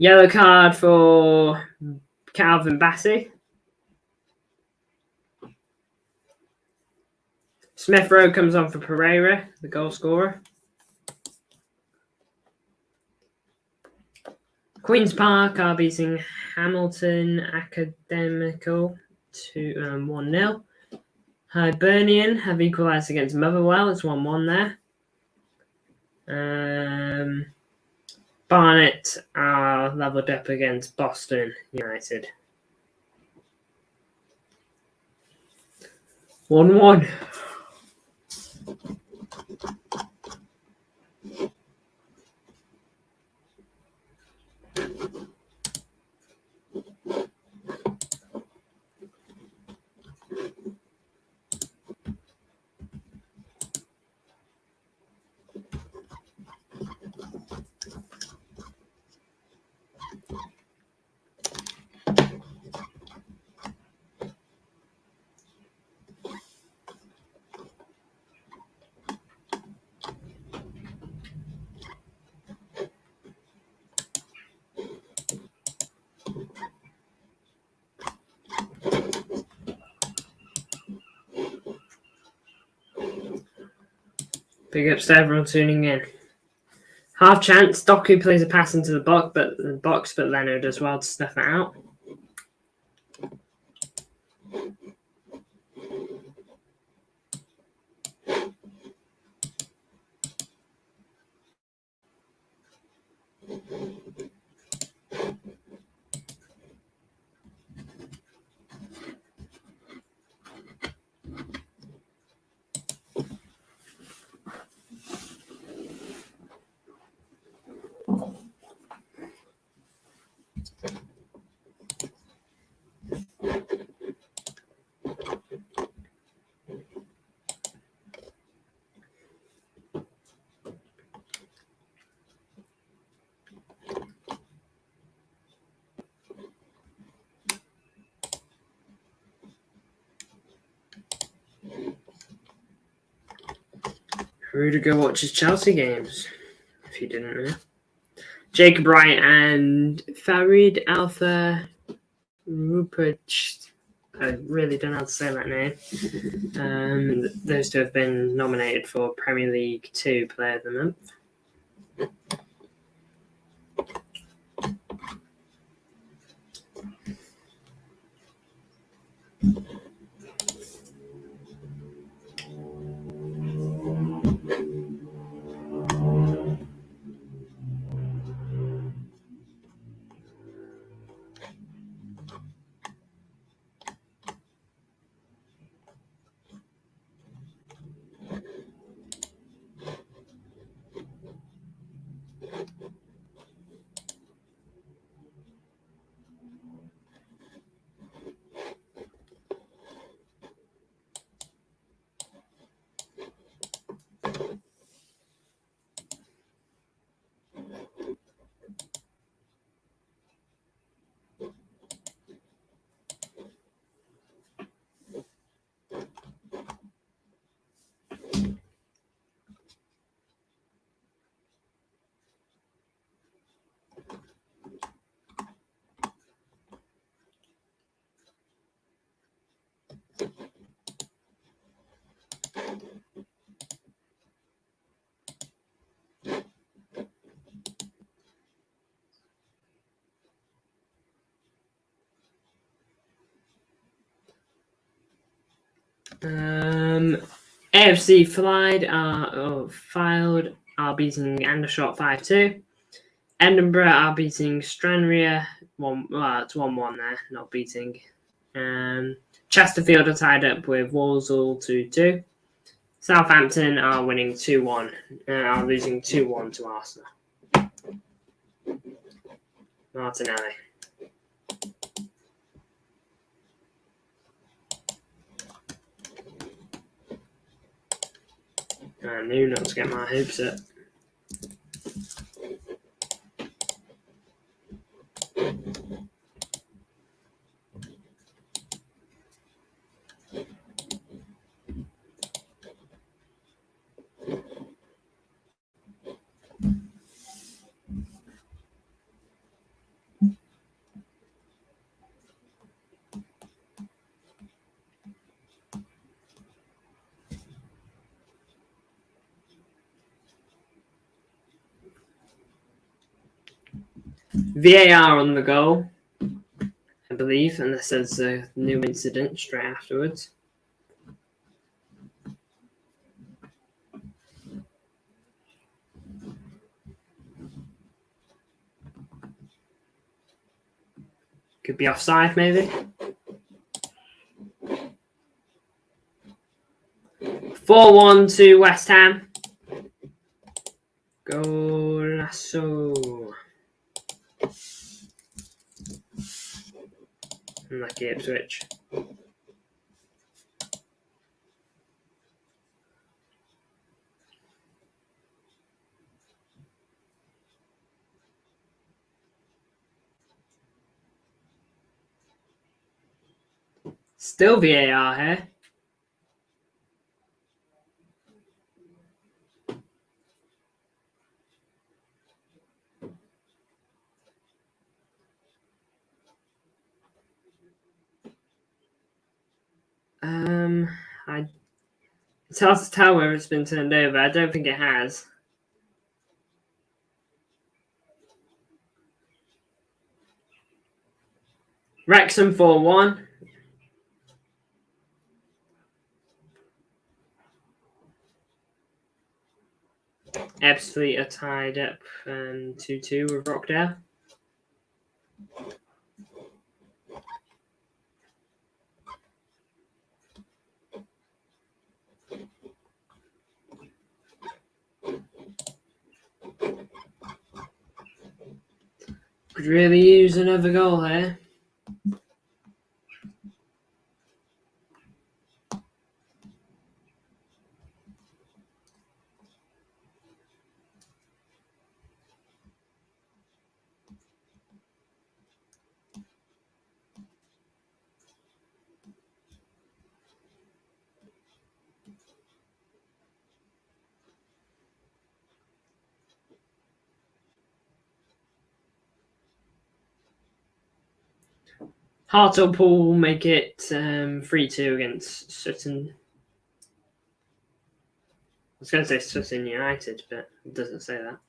Yellow card for Calvin Bassey. Smith Rowe comes on for Pereira, the goal scorer. Queen's Park are beating Hamilton Academical 1-0. Hibernian have equalised against Motherwell. It's 1-1 there. Barnet are levelled up against Boston United. 1-1. Big ups to everyone tuning in. Half chance, Doku plays a pass into the box, but Leno does well to snuff it out. Rudiger watches Chelsea games, if you didn't know. Jacob Wright and Farid Alpha Rupert. I really don't know how to say that name. Those two have been nominated for Premier League 2 Player of the Month. AFC Filed are beating Andershot 5-2. Edinburgh are beating Stranraer it's 1-1 there, not beating. Chesterfield are tied up with Walsall 2-2. Southampton are winning 2-1. Are losing 2-1 to Arsenal. Martinelli. I knew not to get my hopes up. VAR on the goal, I believe, unless there's a new incident straight afterwards. Could be offside, maybe. 4-1 to West Ham. Golasso. Unlucky Ipswich. Still VAR here. It's hard to tell whether it's been turned over. I don't think it has. Wrexham 4-1. Ebbsfleet are tied up 2-2 with Rockdale. Could really use another goal here. Hartlepool will make it 3-2 against Sutton. I was going to say Sutton United, but it doesn't say that.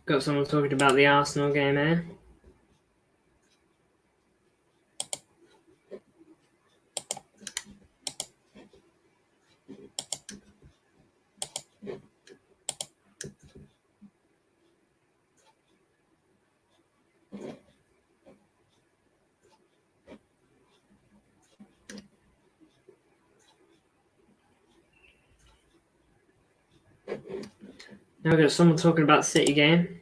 Got someone talking about the Arsenal game here. Now we've got someone talking about the City game.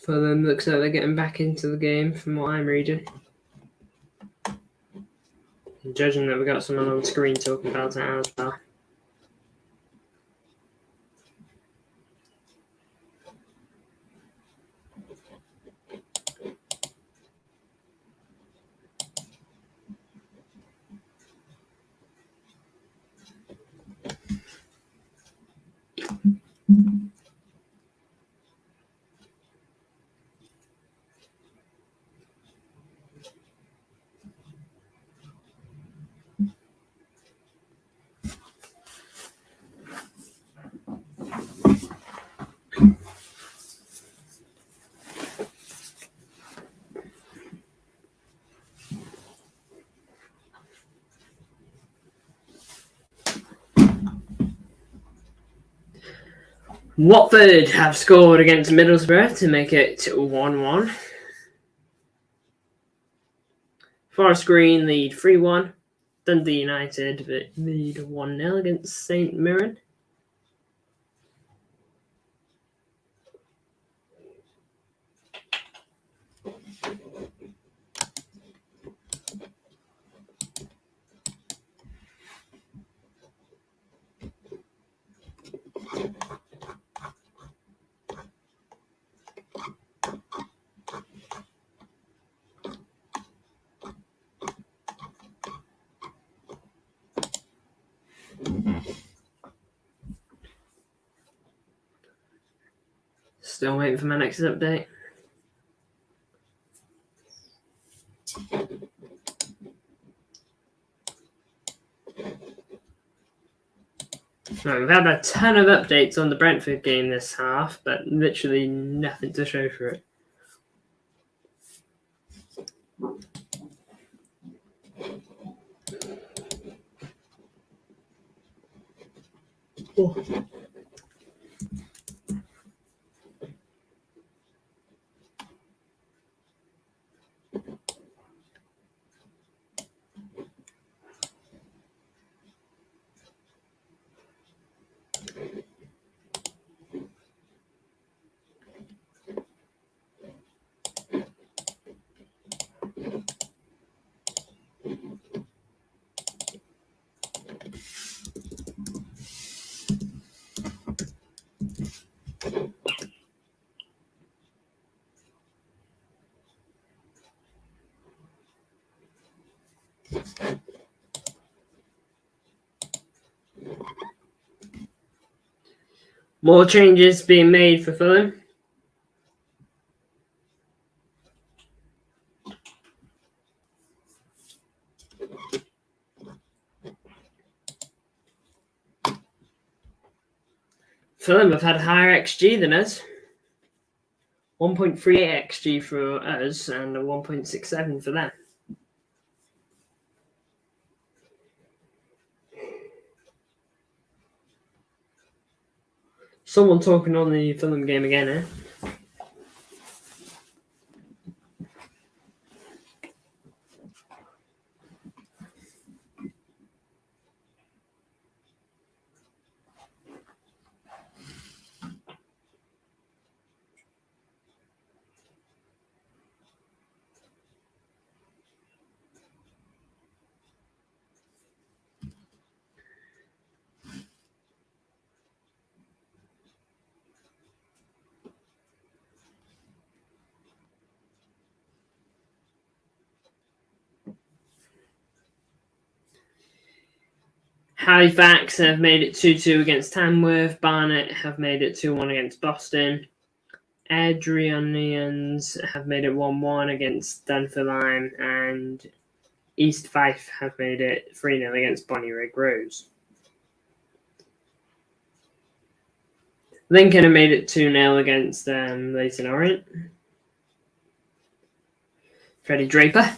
Fulham looks like they're getting back into the game from what I'm reading. And judging that we've got someone on screen talking about it as well. Watford have scored against Middlesbrough to make it 1-1. Forest Green lead 3-1. Dundee United lead 1-0 against St Mirren. Still waiting for my next update. Right, we've had a ton of updates on the Brentford game this half, but literally nothing to show for it. Oh. More changes being made for Fulham. Fulham have had higher XG than us. 1.38 XG for us and a 1.67 for them. Someone talking on the Fulham game again, eh? Halifax have made it 2-2 against Tamworth. Barnet have made it 2-1 against Boston. Adrianians have made it 1-1 against Dunfermline. And East Fife have made it 3-0 against Bonnyrigg Rose. Lincoln have made it 2-0 against Leyton Orient. Freddie Draper.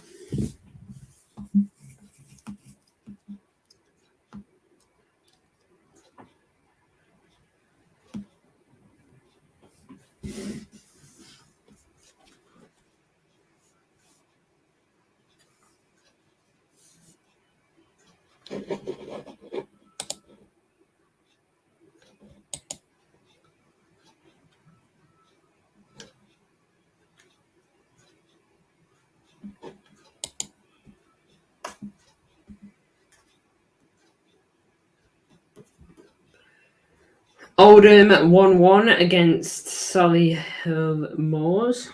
Oldham 1-1 against Solihull Moors.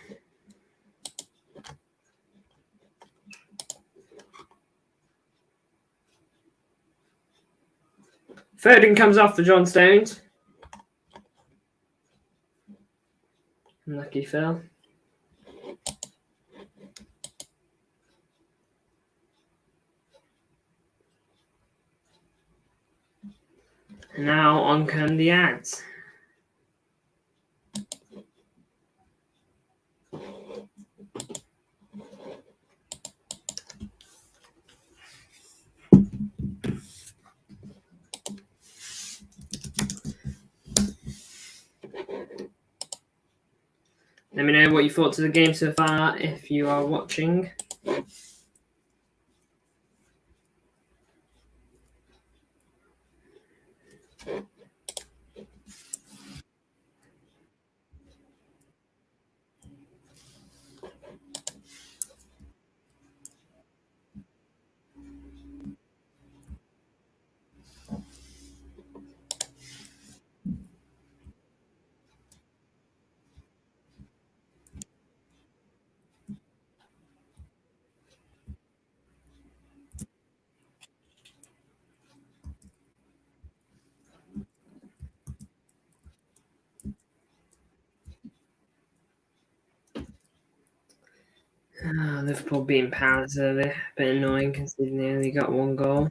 Foden comes off for John Stones. Lucky Phil. Now on come the ads. Let me know what you thought of the game so far if you are watching. Liverpool beating Palace earlier. A bit annoying considering they only got 1 goal.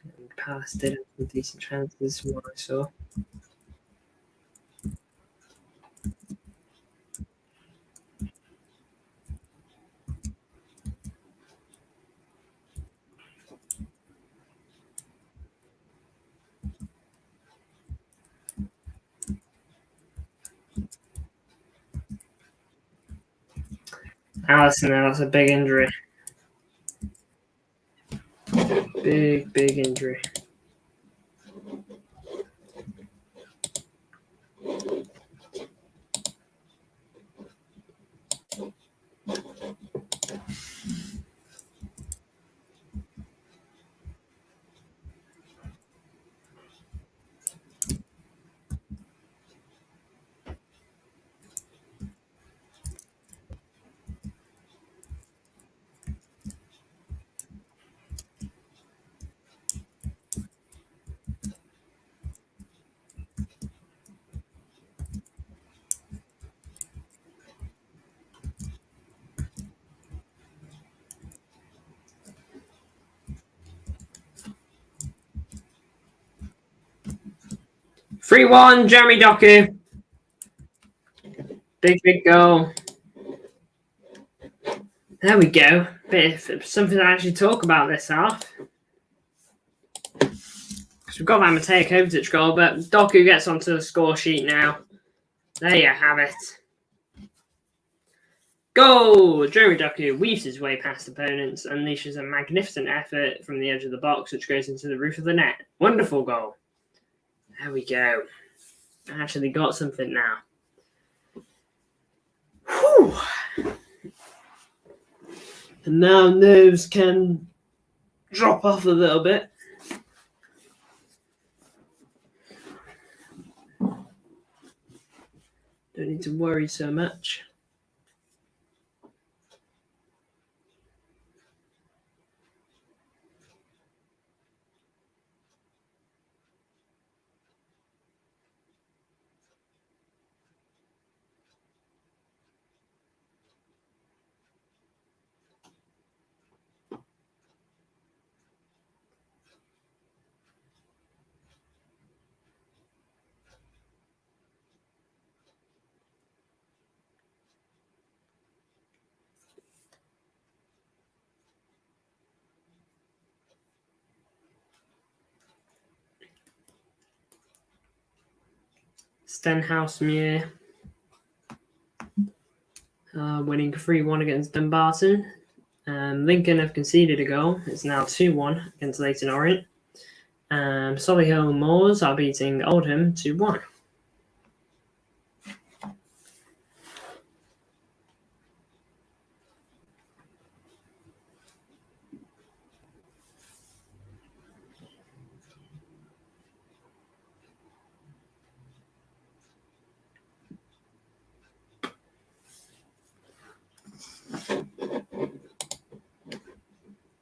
And Palace did have some decent chances from what I saw. Alisson, that's a big injury. Big injury. Three 1, Jeremy Doku. Big goal. There we go. Bit of something to actually talk about this half. We've got that Mateo Kovacic goal, but Doku gets onto the score sheet now. There you have it. Goal! Jeremy Doku weaves his way past opponents, unleashes a magnificent effort from the edge of the box, which goes into the roof of the net. Wonderful goal. There we go. Actually got something now. Whew. And now nerves can drop off a little bit. Don't need to worry so much. Stenhousemuir winning 3-1 against Dumbarton. Lincoln have conceded a goal. It's now 2-1 against Leyton Orient. Solihull Moors are beating Oldham 2-1.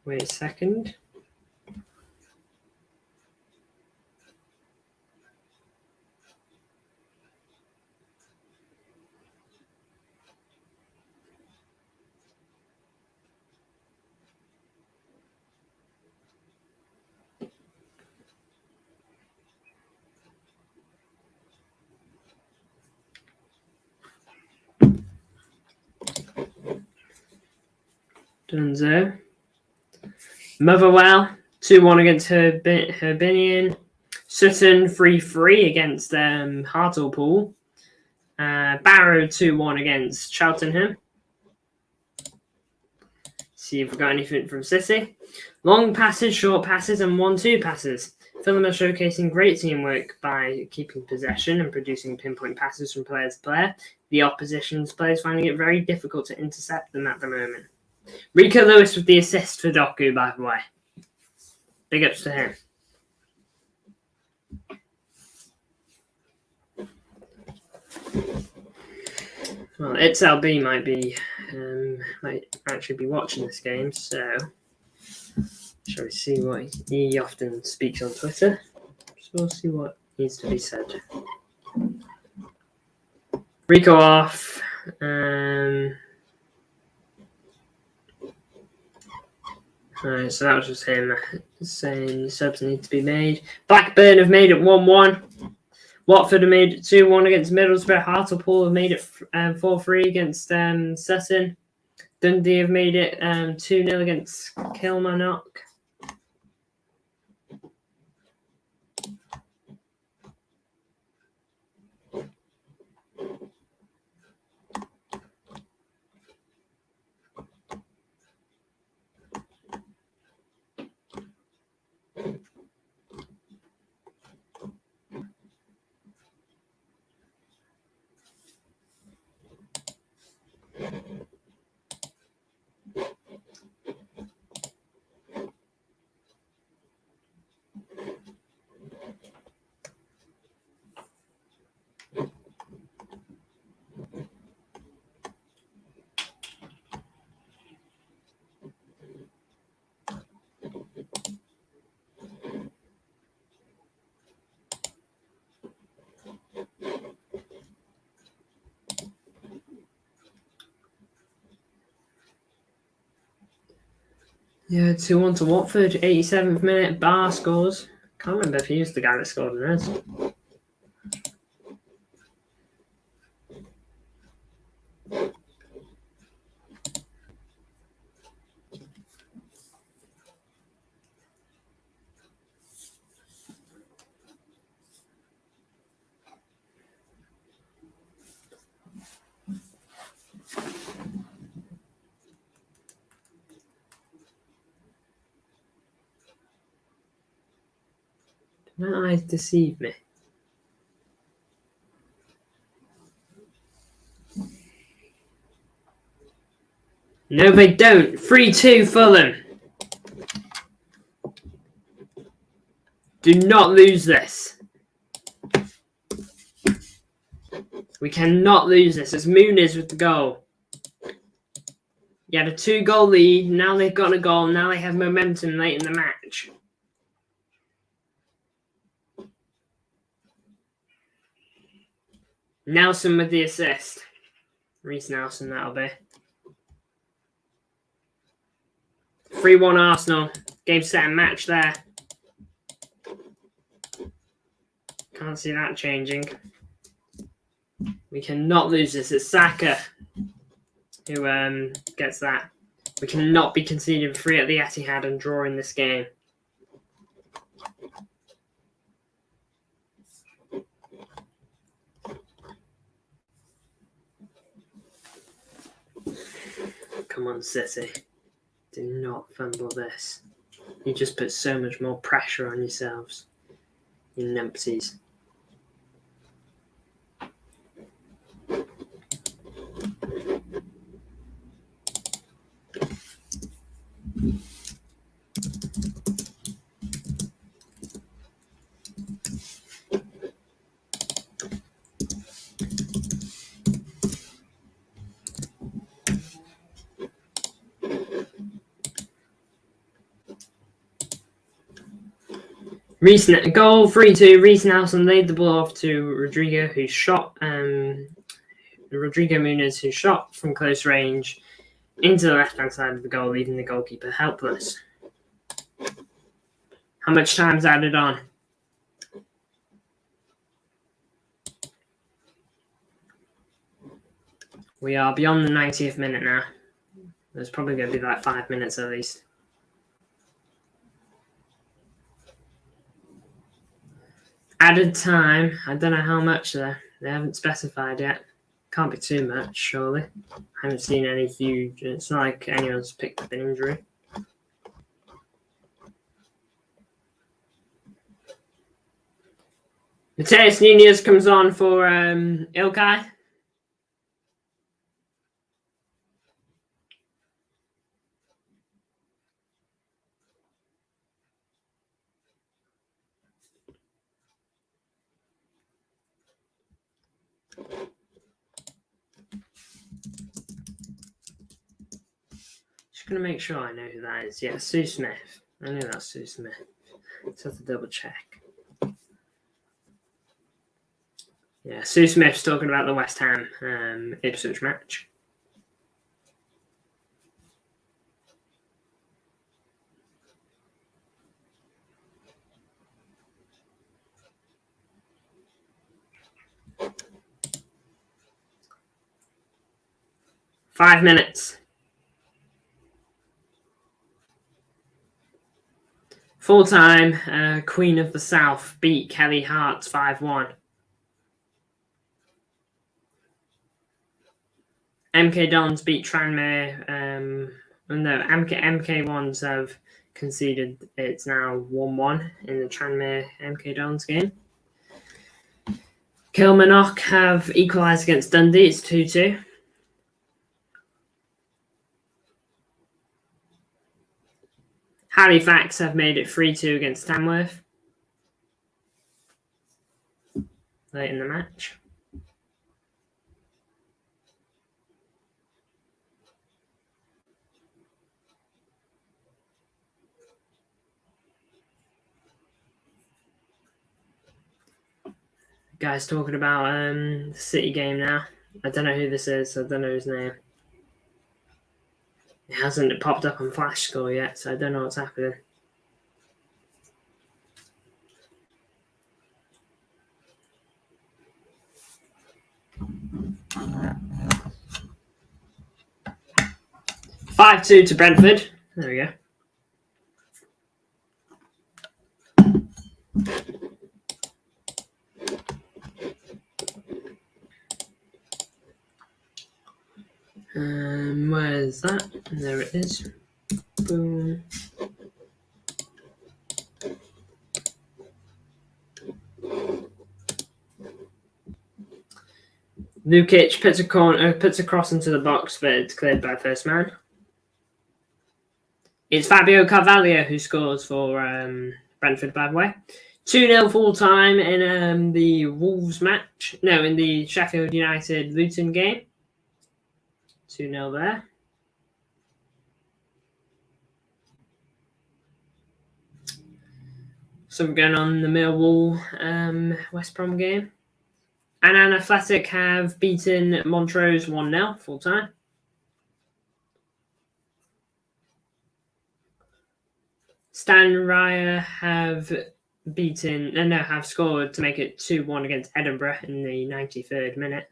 Wait a second. Dunzo. Motherwell 2-1 against Herbinian. Sutton 3-3 against Hartlepool. Barrow 2-1 against Cheltenham. See if we've got anything from City. Long passes, short passes, and 1-2 passes. Fulham are showcasing great teamwork by keeping possession and producing pinpoint passes from player to player. The opposition's players finding it very difficult to intercept them at the moment. Rico Lewis with the assist for Doku, by the way. Big ups to him. Well, XLB might actually be watching this game, so shall we see what he often speaks on Twitter? So we'll see what needs to be said. Rico off. Alright, so that was just him saying subs need to be made. Blackburn have made it 1-1. Watford have made it 2-1 against Middlesbrough. Hartlepool have made it 4-3 against Sutton. Dundee have made it 2-0 against Kilmarnock. Yeah, 2-1 to Watford. 87th minute, Barr scores. Can't remember if he was the guy that scored in this. My eyes deceive me. No, they don't. 3-2 Fulham. Do not lose this. We cannot lose this. It's Muniz with the goal. You had a 2-goal lead. Now they've got a goal. Now they have momentum late in the match. Nelson with the assist. Reece Nelson, that'll be. 3-1 Arsenal. Game, set, and match there. Can't see that changing. We cannot lose this. It's Saka who gets that. We cannot be conceding 3 at the Etihad and drawing this game. Come on, City. Do not fumble this. You just put so much more pressure on yourselves. You numpties. Goal 3-2. Reece Nelson laid the ball off to Rodrigo, who shot. Rodrigo Muniz, who shot from close range into the left-hand side of the goal, leaving the goalkeeper helpless. How much time's added on? We are beyond the 90th minute now. There's probably going to be like 5 minutes at least. Added time. I don't know how much there. They haven't specified yet. Can't be too much, surely. I haven't seen any huge. It's not like anyone's picked up an injury. Mateus Nunes comes on for Ilkay. Just going to make sure I know who that is. Yeah, Sue Smith. I know that's Sue Smith. Let's have to double check. Yeah, Sue Smith's talking about the West Ham Ipswich match. Five minutes. Full time, Queen of the South beat Kelly Hearts 5-1. MK Dons beat Tranmere. MK Dons have conceded. It's now 1-1 in the Tranmere MK Dons game. Kilmarnock have equalised against Dundee. It's 2-2. Halifax have made it 3-2 against Tamworth late in the match. Guys talking about the City game now. I don't know who this is. I don't know his name. It hasn't popped up on Flash Score yet, so I don't know what's happening. "5-2 to Brentford." There we go. Where is that? There it is. Boom. Lukic puts a cross into the box, but it's cleared by first man. It's Fabio Carvalho who scores for Brentford, by the way. 2-0 full time in the Wolves match. No, in the Sheffield United Luton game. 2-0 there. Something going on in the Millwall West Brom game. And Athletic have beaten Montrose 1-0 full time. Stan Ryer have scored to make it 2-1 against Edinburgh in the 93rd minute.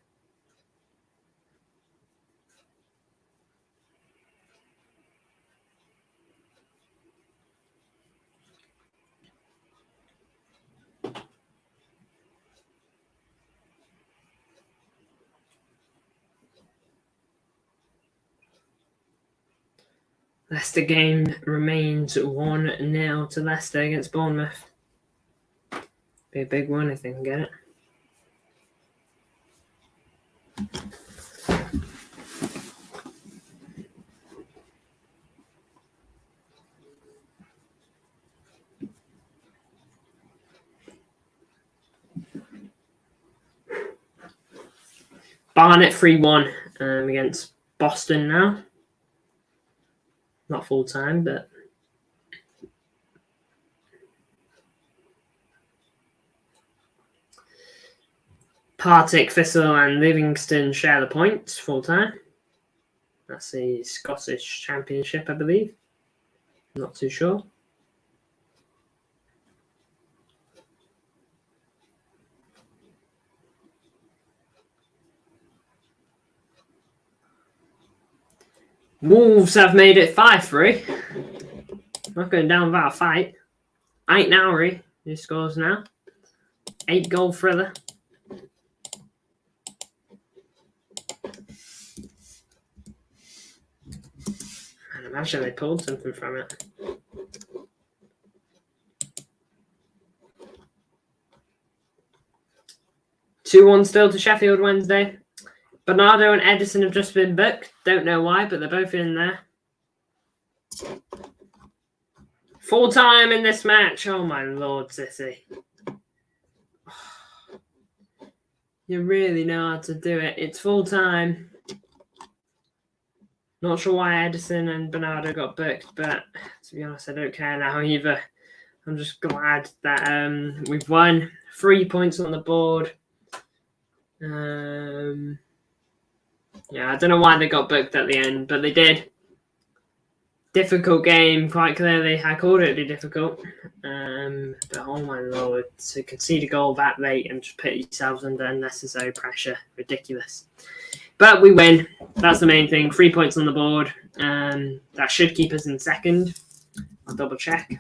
Leicester game remains 1-0 to Leicester against Bournemouth. Be a big one if they can get it. Barnet 3-1 against Boston now. Not full time, but Partick Thistle and Livingston share the points full time. That's the Scottish Championship, I believe. Not too sure. Wolves have made it 5-3. Not going down without a fight. Ait Nowry, who scores now. 8-goal thriller. And imagine they pulled something from it. Two-one still to Sheffield Wednesday. Bernardo and Edison have just been booked. Don't know why, but they're both in there. Full time in this match. Oh my lord, City. You really know how to do it. It's full time. Not sure why Edison and Bernardo got booked, but to be honest, I don't care now either. I'm just glad that we've won. 3 points on the board. Yeah, I don't know why they got booked at the end, but they did. Difficult game, quite clearly. I called it difficult. But oh my lord, to concede a goal that late and just put yourselves under unnecessary pressure. Ridiculous. But we win. That's the main thing. 3 points on the board. That should keep us in second. I'll double check.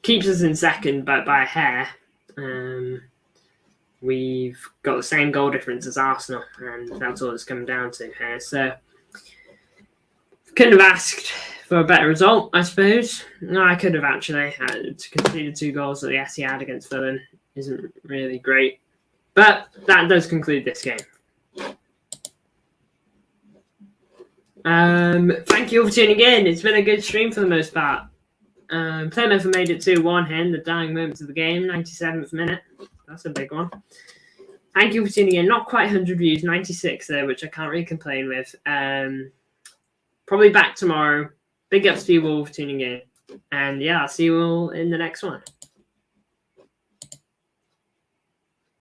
Keeps us in second, but by a hair. We've got the same goal difference as Arsenal, and that's all it's come down to here. So, couldn't have asked for a better result, I suppose. No, I could have actually. To concede 2 goals at the Etihad against Fulham isn't really great. But that does conclude this game. Thank you all for tuning in. It's been a good stream for the most part. Plymouth have made it 2-1 here in the dying moments of the game, 97th minute. That's a big one. Thank you for tuning in. Not quite 100 views, 96 there, which I can't really complain with. Probably back tomorrow. Big ups to you all for tuning in. And yeah, I'll see you all in the next one.